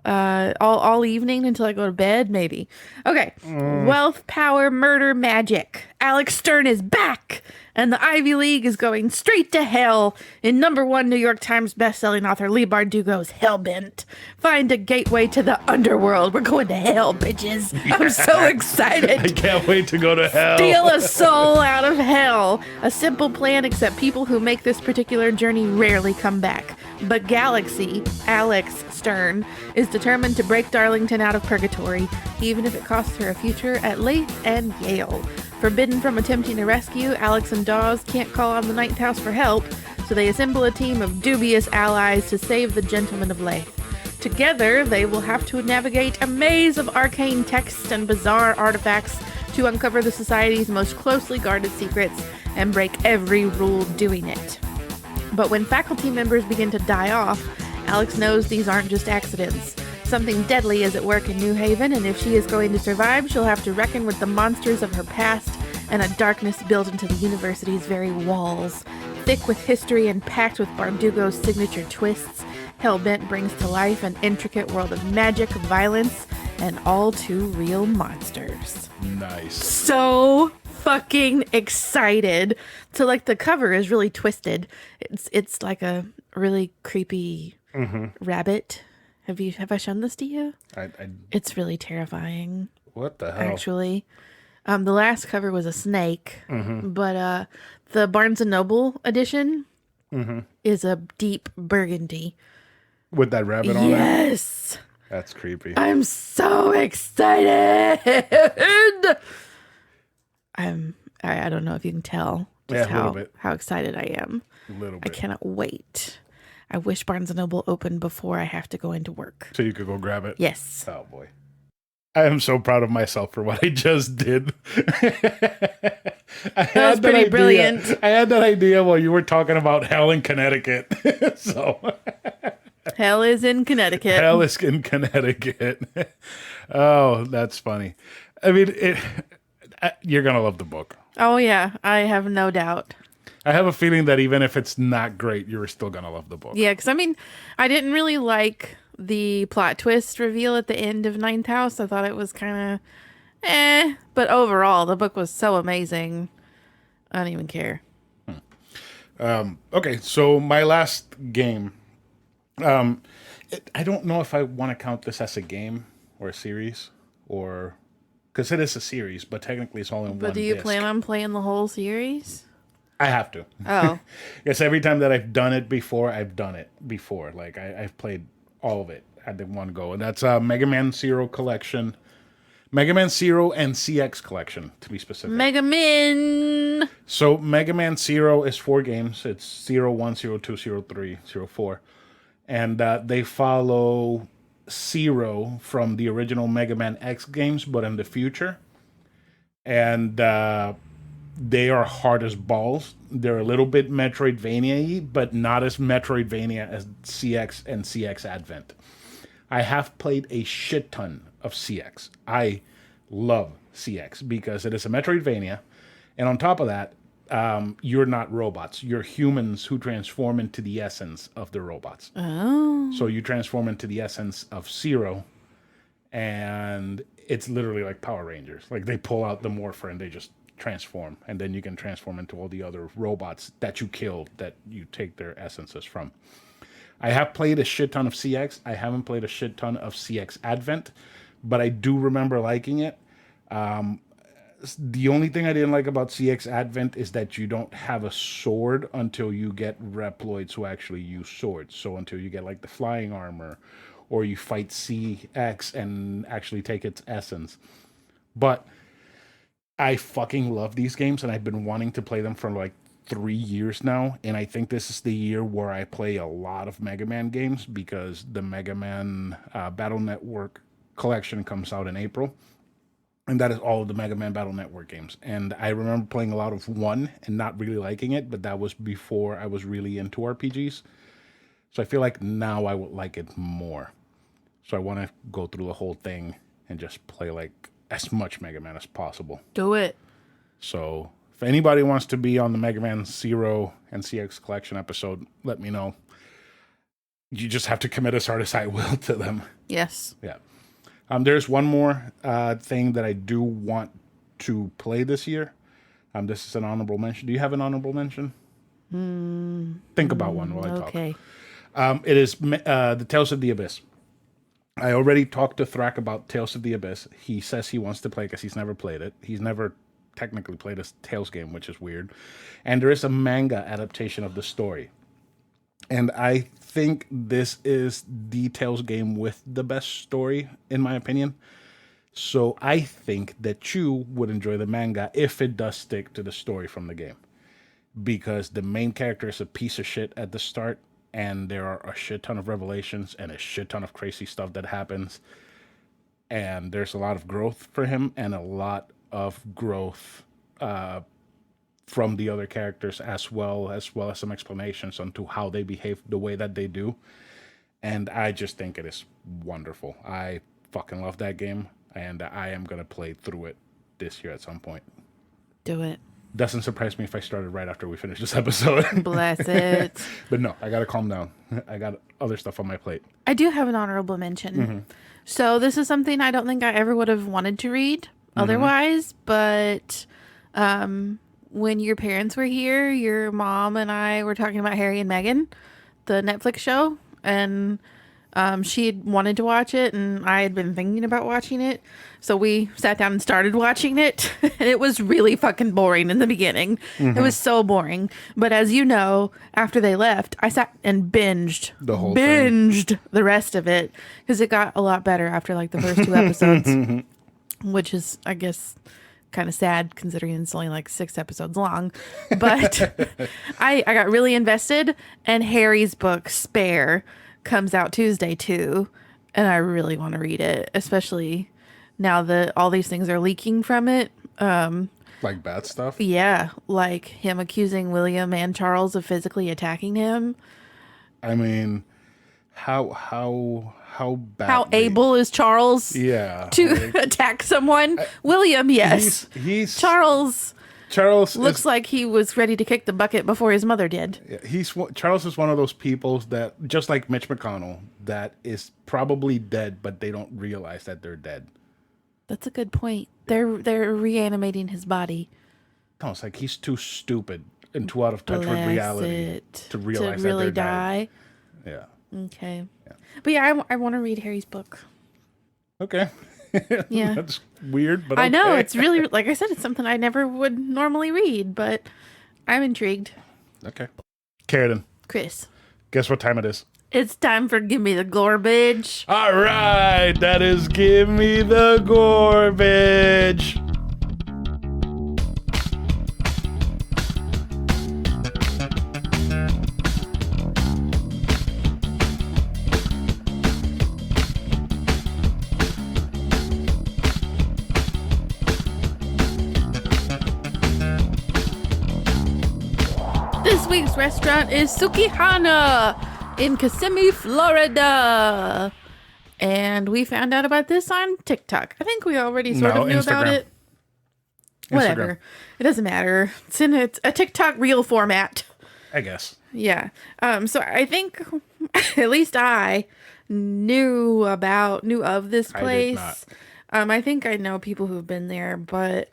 all evening until I go to bed, maybe. Okay. Wealth, power, murder, magic. Alex Stern is back, and the Ivy League is going straight to hell in #1 New York Times bestselling author Leigh Bardugo's Hellbent. Find a gateway to the underworld. We're going to hell, bitches. I'm so excited. I can't wait to go to hell. Steal a soul out of hell. A simple plan, except people who make this particular journey rarely come back. But Galaxy, Alex Stern, is determined to break Darlington out of purgatory, even if it costs her a future at Leith and Yale. Forbidden from attempting to rescue, Alex and Dawes can't call on the Ninth House for help, so they assemble a team of dubious allies to save the Gentlemen of Leith. Together, they will have to navigate a maze of arcane texts and bizarre artifacts to uncover the Society's most closely guarded secrets and break every rule doing it. But when faculty members begin to die off, Alex knows these aren't just accidents. Something deadly is at work in New Haven, and if she is going to survive, she'll have to reckon with the monsters of her past and a darkness built into the university's very walls. Thick with history and packed with Bardugo's signature twists, Hellbent brings to life an intricate world of magic, violence, and all too real monsters. Nice. So fucking excited. So like the cover is really twisted. It's like a really creepy rabbit. Have I shown this to you? It's really terrifying. What the hell? Actually, the last cover was a snake, but the Barnes and Noble edition is a deep burgundy with that rabbit on it. Yes, that's creepy. I'm so excited. I don't know if you can tell just a little bit. how excited I am. A little I bit. cannot wait. I wish Barnes & Noble opened before I have to go into work. So you could go grab it? Yes. Oh, boy. I am so proud of myself for what I just did. That was pretty brilliant. I had that idea while you were talking about hell in Connecticut. So Hell is in Connecticut. hell is in Connecticut. Oh, that's funny. I mean, you're going to love the book. Oh, yeah. I have no doubt. I have a feeling that even if it's not great, you're still going to love the book. Yeah, because I mean, I didn't really like the plot twist reveal at the end of Ninth House. I thought it was kind of but overall, the book was so amazing. I don't even care. Okay, so my last game. I don't know if I want to count this as a game or a series, or because it is a series, but technically it's all in one. But do you disc. plan on playing the whole series? I have to. Oh. Yes, every time that I've done it before, I've done it before. Like, I've played all of it at the one go. And that's Mega Man Zero Collection. Mega Man Zero and CX Collection, to be specific. Mega Man! So, Mega Man Zero is 4 games. It's 0, 1, 0, 2, 0, 3, 0, 4. And they follow Zero from the original Mega Man X games, but in the future. And they are hard as balls. They're a little bit Metroidvania-y, but not as Metroidvania as CX and CX Advent. I have played a shit ton of CX. I love CX because it is a Metroidvania. And on top of that, you're not robots. You're humans who transform into the essence of the robots. Oh. So you transform into the essence of Zero, and it's literally like Power Rangers. Like, they pull out the morpher and they just transform, and then you can transform into all the other robots that you killed that you take their essences from. I have played a shit ton of CX. I haven't played a shit ton of CX Advent, but I do remember liking it. The only thing I didn't like about CX Advent is that you don't have a sword until you get Reploids who actually use swords. So until you get like the flying armor, or you fight CX and actually take its essence. But I fucking love these games, and I've been wanting to play them for like 3 years now. And I think this is the year where I play a lot of Mega Man games, because the Mega Man Battle Network collection comes out in April. And that is all of the Mega Man Battle Network games. And I remember playing a lot of 1 and not really liking it, but that was before I was really into RPGs. So I feel like now I would like it more. So I want to go through the whole thing and just play like as much Mega Man as possible. Do it. So if anybody wants to be on the Mega Man Zero and CX Collection episode, let me know. you just have to commit as hard as I will to them. Yes. Yeah. There's one more thing that I do want to play this year. This is an honorable mention. Do you have an honorable mention? Think about one while I talk. Okay. It is the Tales of the Abyss. I already talked to Thrak about Tales of the Abyss. He says he wants to play because he's never played it. He's never technically played a Tales game, which is weird. And there is a manga adaptation of the story. And I think this is the Tales game with the best story, in my opinion. So I think that you would enjoy the manga if it does stick to the story from the game. Because the main character is a piece of shit at the start, and there are a shit ton of revelations and a shit ton of crazy stuff that happens. And there's a lot of growth for him and a lot of growth from the other characters as well as some explanations onto how they behave the way that they do. And I just think it is wonderful. I fucking love that game, and I am going to play through it this year at some point. Do it. Doesn't surprise me if I started right after we finish this episode. Bless it. But no, I got to calm down. I got other stuff on my plate. I do have an honorable mention. So this is something I don't think I ever would have wanted to read otherwise, but when your parents were here, your mom and I were talking about Harry and Meghan, the Netflix show, and she had wanted to watch it, and I had been thinking about watching it. So we sat down and started watching it, and it was really fucking boring in the beginning. It was so boring. But as you know, after they left, I sat and binged the rest of it, because it got a lot better after like the first 2 episodes, which is, I guess, kind of sad considering it's only like 6 episodes long. But I got really invested, and Harry's book, Spare, comes out Tuesday too, and I really want to read it, especially now that all these things are leaking from it. Like bad stuff? Yeah, like him accusing William and Charles of physically attacking him. I mean, how bad? How able is Charles to attack someone? William, yes. He's Charles looks is, like he was ready to kick the bucket before his mother did. Charles is one of those people that, just like Mitch McConnell, that is probably dead, but they don't realize that they're dead. That's a good point. They're reanimating his body. No, it's like he's too stupid and too out of touch with reality to realize to really that they're die. Dead. Yeah. Okay. Yeah. But yeah, I want to read Harry's book. Okay. Yeah. That's weird, but okay. I know, it's really, like I said, it's something I never would normally read, but I'm intrigued. Okay. Karradyne. Chris. Guess what time it is? It's time for Give Me the Garbage. All right, that is Give Me the Garbage. This week's restaurant is Suki Hanna in Kissimmee, Florida. And we found out about this on TikTok. I think we already sort of knew about it. Whatever. It doesn't matter. It's in a TikTok reel format, I guess. Yeah. So I think at least I knew of this place. I did not. I think I know people who've been there, but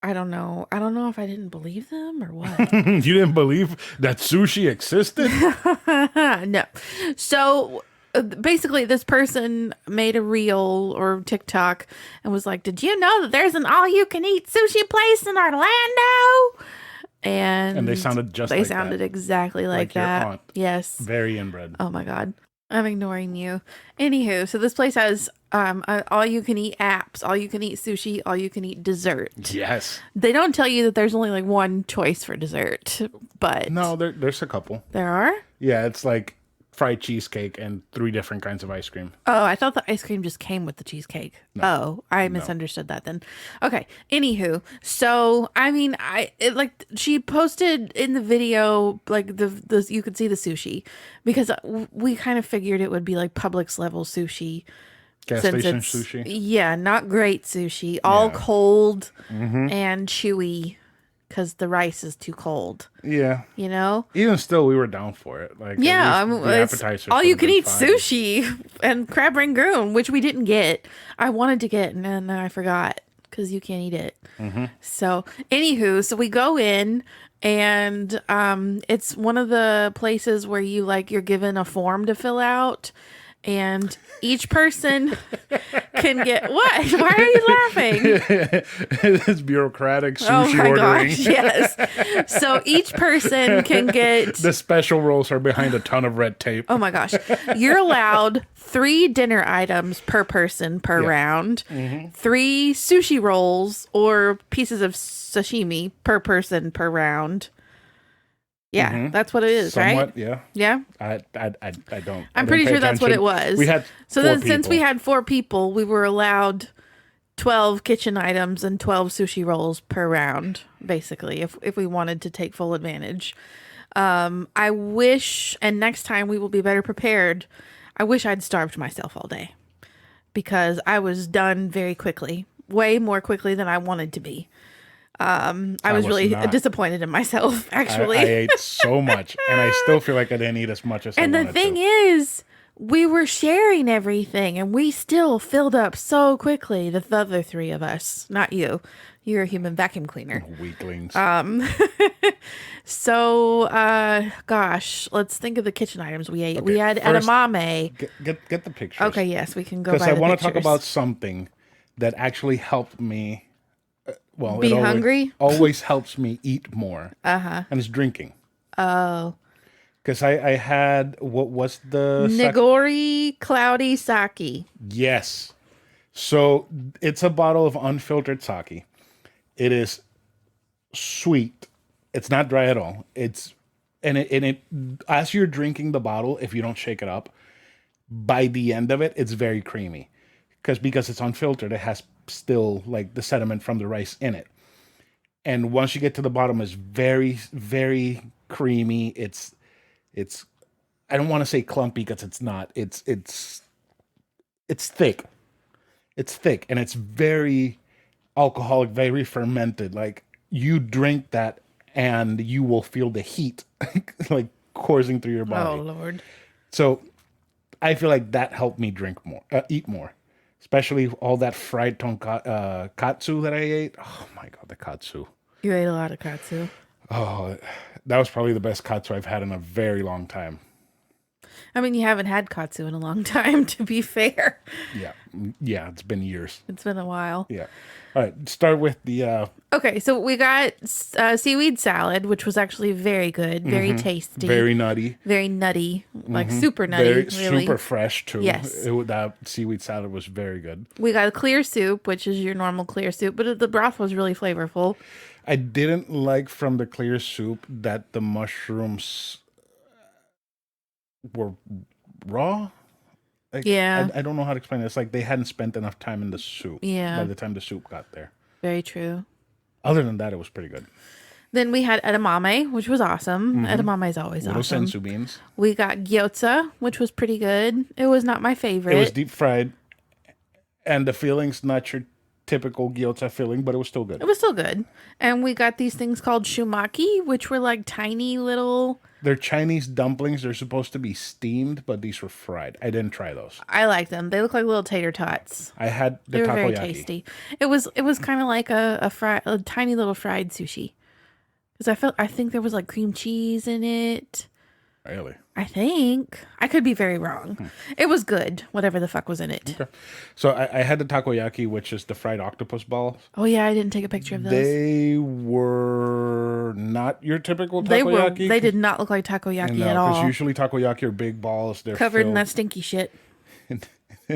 I don't know. I don't know if I didn't believe them or what. You didn't believe that sushi existed? No. So basically, this person made a reel or TikTok and was like, "Did you know that there's an all-you-can-eat sushi place in Orlando?" And they sounded just they like sounded that. exactly like that. Your aunt. Yes. Very inbred. Oh my God. I'm ignoring you. Anywho, so this place has all you can eat apps, all you can eat sushi, all you can eat dessert. Yes. They don't tell you that there's only like one choice for dessert, but no, there's a couple. There are? Yeah, it's like fried cheesecake and 3 different kinds of ice cream. Oh, I thought the ice cream just came with the cheesecake. No. Oh, I misunderstood that then. Okay. Anywho, so I mean, she posted in the video like the you could see the sushi because we kind of figured it would be like Publix level sushi. Gas station sushi. Yeah, not great sushi. All cold and chewy because the rice is too cold. Yeah. You know? Even still, we were down for it. Like, Yeah, at least the it's appetizers all would you have can been eat fine. sushi and crab rangoon, which we didn't get. I wanted to get, and then I forgot because you can't eat it. So, anywho, so we go in, and it's one of the places where you're given a form to fill out, and each person can get what? Why are you laughing? It's bureaucratic Oh sushi my ordering. gosh, yes. So each person can get. The special rolls are behind a ton of red tape. Oh my gosh. You're allowed 3 dinner items per person per Yeah. round, 3 sushi rolls or pieces of sashimi per person per round. Yeah, that's what it is, Somewhat, right? yeah. Yeah. I don't. I'm pretty sure that's what it was. We had So 4 then since we people. had 4 people, we were allowed 12 kitchen items and 12 sushi rolls per round, basically, if we wanted to take full advantage. I wish, and next time we will be better prepared. I wish I'd starved myself all day because I was done very quickly, way more quickly than I wanted to be. I was really not. disappointed in myself, actually. I ate so much, and I still feel like I didn't eat as much as I And the wanted thing to. is, we were sharing everything, and we still filled up so quickly. The other 3 of us, not you. You're a human vacuum cleaner. Weaklings. So, gosh, let's think of the kitchen items we ate. We had first- edamame. Get the pictures. Okay, yes, we can go Because by I the want to talk pictures. about something that actually helped me. Well, Be it always, hungry? always helps me eat more. And it's drinking. Oh, Because I had, what was the Nigori cloudy sake. Yes. So it's a bottle of unfiltered sake. It is sweet. It's not dry at all. It as you're drinking the bottle, if you don't shake it up, by the end of it, it's very creamy. Because it's unfiltered, it has still like the sediment from the rice in it. And once you get to the bottom, it's very, very creamy. It's I don't want to say clumpy because it's not. It's thick. It's thick and it's very alcoholic, very fermented. Like you drink that and you will feel the heat like coursing through your body. Oh, Lord. So I feel like that helped me eat more, especially all that fried katsu that I ate. Oh my God, the katsu. You ate a lot of katsu. Oh, that was probably the best katsu I've had in a very long time. I mean, you haven't had katsu in a long time, to be fair. Yeah, it's been years. It's been a while. Yeah. All right, start with the Okay, so we got seaweed salad, which was actually very good, very tasty, very nutty. very nutty, like super nutty, Very really. super fresh too. Yes. That seaweed salad was very good. We got a clear soup, which is your normal clear soup, but the broth was really flavorful. I didn't like from the clear soup that the mushrooms were raw. Like, Yeah. I don't know how to explain it. It's like they hadn't spent enough time in the soup. Yeah. By the time the soup got there. Very true. Other than that, it was pretty good. Then we had edamame, which was awesome. Edamame is always Little awesome. sensu beans. We got gyoza, which was pretty good. It was not my favorite. It was deep fried, and the filling's not your typical gyoza filling, but it was still good. It was still good. And we got these things called shumaki, which were like tiny little. They're Chinese dumplings. They're supposed to be steamed, but these were fried. I didn't try those. I like them. They look like little tater tots. I had the They were very takoyaki. tasty. It was kind of like a tiny little fried sushi. Because I think there was like cream cheese in it. Really? I think. I could be very wrong. It was good, whatever the fuck was in it. Okay. So I had the takoyaki, which is the fried octopus balls. Oh yeah, I didn't take a picture of those. They were not your typical They takoyaki. They did not look like takoyaki No, at all. because usually takoyaki are big balls. They're Covered in filled that stinky shit. in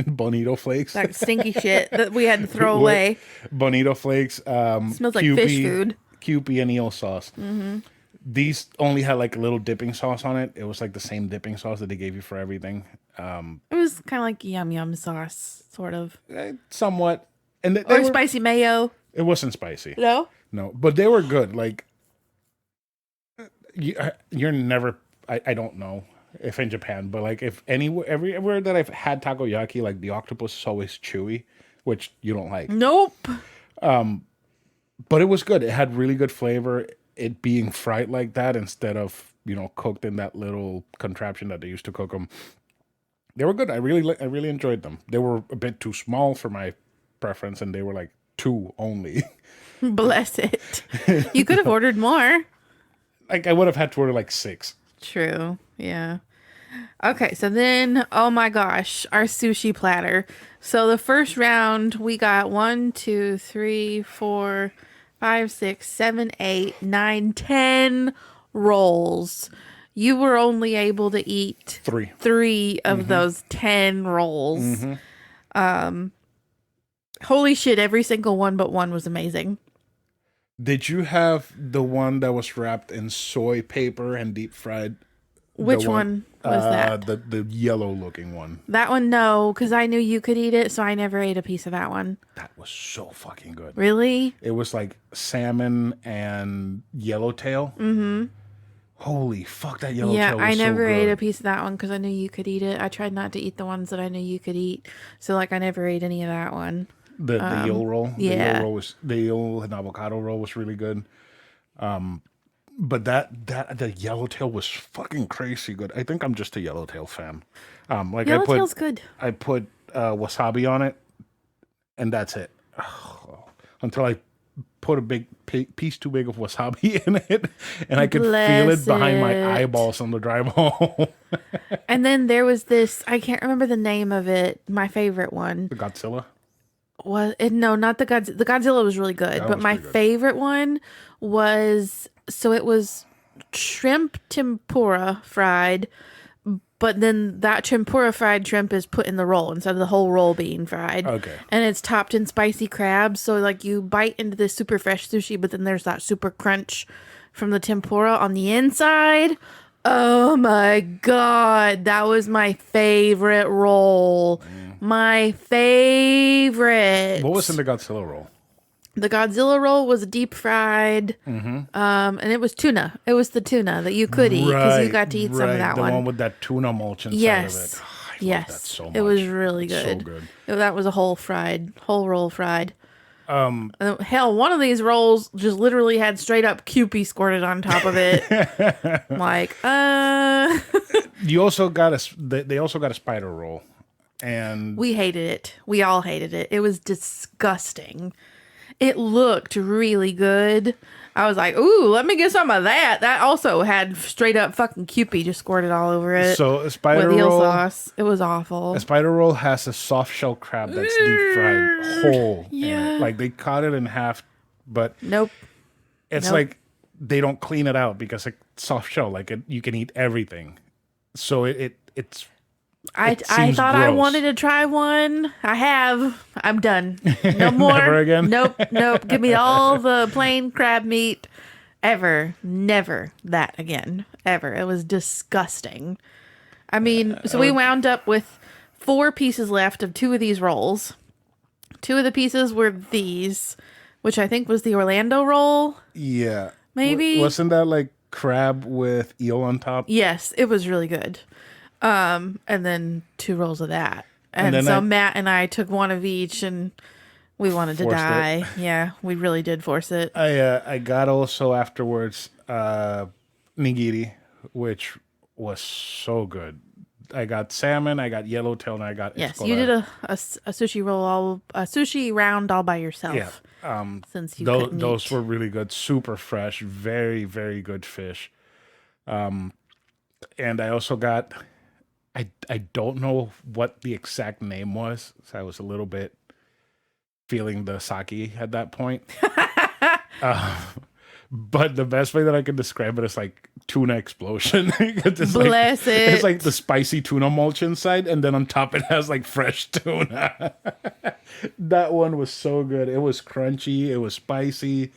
bonito flakes. That stinky shit that we had to throw away. Bonito flakes. Smells like fish food. Kewpie and eel sauce. Mm-hmm. These only had like a little dipping sauce on it. It was like the same dipping sauce that they gave you for everything. It was kind of like yum yum sauce, sort of. Somewhat. And they Or were, spicy mayo. it wasn't spicy. No? No, but they were good. Like, you're never, I don't know if in Japan, but like if everywhere that I've had takoyaki, like the octopus is always chewy, which you don't like. Nope. But it was good. It had really good flavor. It being fried like that instead of cooked in that little contraption that they used to cook them. They were good. I really enjoyed them. They were a bit too small for my preference, and they were like two only. Bless it. You could have ordered more. Like I would have had to order like six. True. Yeah. Okay, so then, oh my gosh, our sushi platter. So the first round, we got 1, 2, 3, 4, 5, 6, 7, 8, 9, 10 rolls. You were only able to eat three of those 10 rolls. Holy shit, every single one but one was amazing. Did you have the one that was wrapped in soy paper and deep fried? Which one was that? The yellow looking one. That one, no, because I knew you could eat it, so I never ate a piece of that one. That was so fucking good. Really? It was like salmon and yellowtail. Mm-hmm. Holy fuck, that yellowtail was I so never ate good. a piece of that one because I knew you could eat it. I tried not to eat the ones that I knew you could eat. So, like, I never ate any of that one. The eel roll. Yeah. The eel and avocado roll was really good. But the yellowtail was fucking crazy good. I think I'm just a yellowtail fan. Like Yellowtail's good. I put wasabi on it, and that's it. Until I put a big piece too big of wasabi in it, and I could feel it behind my eyeballs on the drive home. And then there was this, I can't remember the name of it, my favorite one. The Godzilla? No, not the Godzilla. The Godzilla was really good, but my favorite one was, so it was shrimp tempura fried, but then that tempura fried shrimp is put in the roll instead of the whole roll being fried. Okay. And it's topped in spicy crabs. So like you bite into this super fresh sushi, but then there's that super crunch from the tempura on the inside. Oh my God. That was my favorite roll. My favorite. What was in the Godzilla roll? The Godzilla roll was deep fried, and it was tuna. It was the tuna that you could eat because you got to eat some of that one. The one with that tuna mulch inside of it. I love that so much. It was really good. So good. That was a whole roll fried. Hell, one of these rolls just literally had straight up Kewpie squirted on top of it. Like, You also got they also got a spider roll, and we hated it. We all hated it. It was disgusting. It looked really good. I was like, ooh, let me get some of that. That also had straight up fucking Kewpie just squirted all over it. So a spider with eel roll sauce. It was awful. A spider roll has a soft shell crab that's deep fried whole. Yeah. Like they cut it in half, but Nope. it's like they don't clean it out because it's soft shell. Like you can eat everything. So it's. I thought I wanted to try one. I have. I'm done. No more. Never again? Nope. Give me all the plain crab meat. Ever. Never that again. Ever. It was disgusting. I mean, so we wound up with 4 pieces left of 2 of these rolls. 2 of the pieces were these, which I think was the Orlando roll. Yeah. Maybe. Wasn't that like crab with eel on top? Yes, it was really good. And then 2 rolls of that. And so Matt and I took one of each and we wanted to die. Yeah, we really did force it. I got also afterwards nigiri, which was so good. I got salmon, I got yellowtail, and I got Yes, you did a sushi roll, a sushi round all by yourself. Yeah. Since you those were really good, super fresh, very, very good fish. And I also got, I don't know what the exact name was, so I was a little bit feeling the sake at that point. But the best way that I can describe it is like tuna explosion. Bless it. It's like the spicy tuna mulch inside, and then on top it has like fresh tuna. That one was so good. It was crunchy. It was spicy.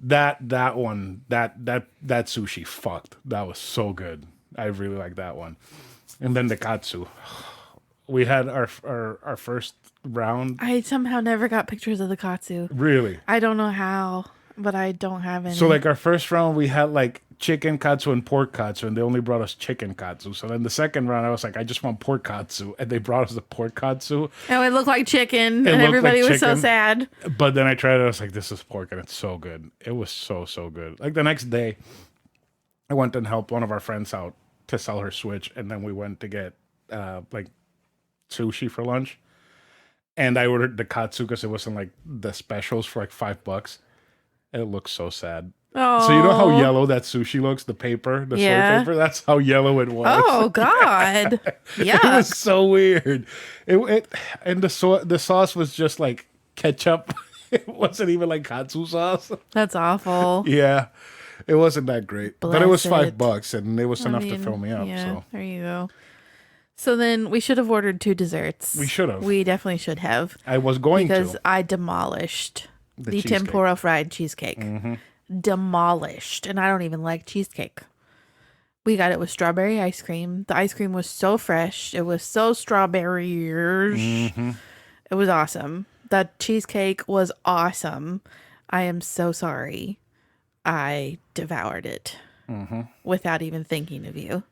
That sushi fucked. That was so good. I really like that one. And then the katsu. We had our first round. I somehow never got pictures of the katsu. Really? I don't know how. but I don't have any. So like our first round, we had like chicken katsu and pork katsu, and they only brought us chicken katsu. So then the second round, I was like, I just want pork katsu, and they brought us the pork katsu. Oh, it looked like chicken, It and looked everybody like was so chicken. sad. But then I tried it. I was like, this is pork, and it's so good. It was so good. Like the next day, I went and helped one of our friends out to sell her Switch, and then we went to get like sushi for lunch. And I ordered the katsu because it wasn't like the specials for like $5. It looks so sad. Oh, So you know how yellow that sushi looks, the paper, the soy paper? That's how yellow it was. Oh God! It Yuck! was so weird. It and the sauce was just like ketchup. It wasn't even like katsu sauce. That's awful. Yeah, it wasn't that great, but it was Bless $5, and it was enough to mean, fill me up. Yeah, So there you go. So then we should have ordered 2 desserts. we should have. We definitely should have. I was going Because to. I demolished the cheesecake. tempura fried cheesecake. Demolished. And I don't even like cheesecake. We got it with strawberry ice cream. The ice cream was so fresh. It was so strawberry. It was awesome. The cheesecake was awesome. I am so sorry. I devoured it without even thinking of you.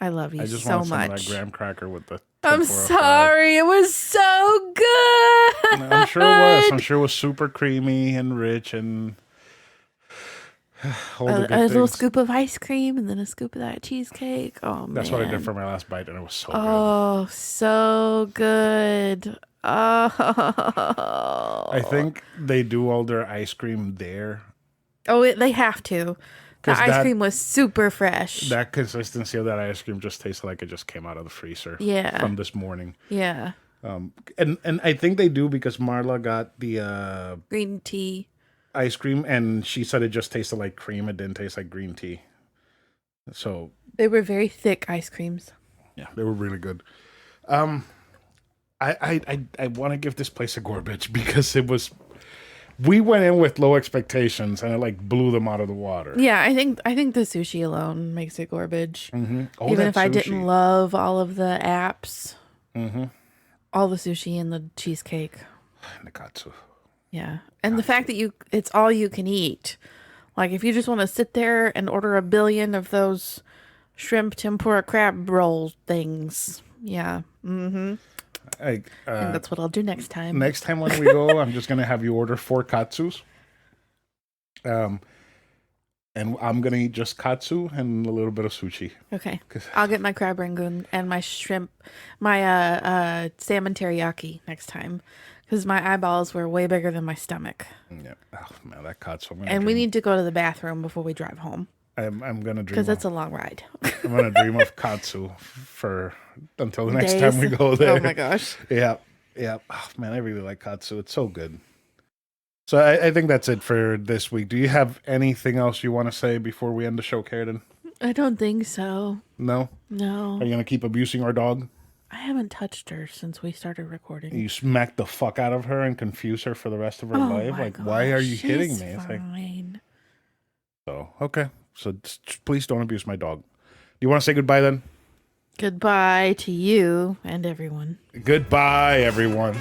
I love you I just so wanted some of much. that graham cracker with the. I'm tempura fried. sorry. It was so good. I'm sure it was. I'm sure it was super creamy and rich and all the good A little things. scoop of ice cream and then a scoop of that cheesecake. Oh, man. That's what I did for my last bite, and it was so good. Oh, so good. Oh. I think they do all their ice cream there. Oh, they have to. The 'Cause ice cream was super fresh. That consistency of that ice cream just tasted like it just came out of the freezer. Yeah. From this morning. Yeah. And I think they do because Marla got the Green tea. ice cream, and she said it just tasted like cream. It didn't taste like green tea. So They were very thick ice creams. yeah, they were really good. I want to give this place a garbage because it was. We went in with low expectations, and it like blew them out of the water. Yeah, I think the sushi alone makes it garbage. Oh, Even that if I sushi. didn't love all of the apps, all the sushi and the cheesecake. And the katsu. Yeah. And the fact that it's all you can eat. Like if you just want to sit there and order a billion of those shrimp tempura crab roll things. Yeah. And that's what I'll do next time. Next time when we go, I'm just gonna have you order 4 katsus. And I'm gonna eat just katsu and a little bit of sushi. Okay. I'll get my crab rangoon and my shrimp, my salmon teriyaki next time. Because my eyeballs were way bigger than my stomach. Yeah. Oh man, that katsu. And we need to go to the bathroom before we drive home. I'm gonna dream. Because that's a long ride. I'm gonna dream of katsu until the next time we Days. go there. Oh my gosh. Yeah. Oh man, I really like katsu. It's so good. So I think that's it for this week. Do you have anything else you want to say before we end the show, Karradyne? I don't think so. No? No. Are you gonna keep abusing our dog? I haven't touched her since we started recording. You smack the fuck out of her and confuse her for the rest of her Oh life? my Like, why are gosh, you hitting she's me? It's like, fine. so, okay. So please don't abuse my dog. You want to say goodbye then? Goodbye to you and everyone. Goodbye, everyone.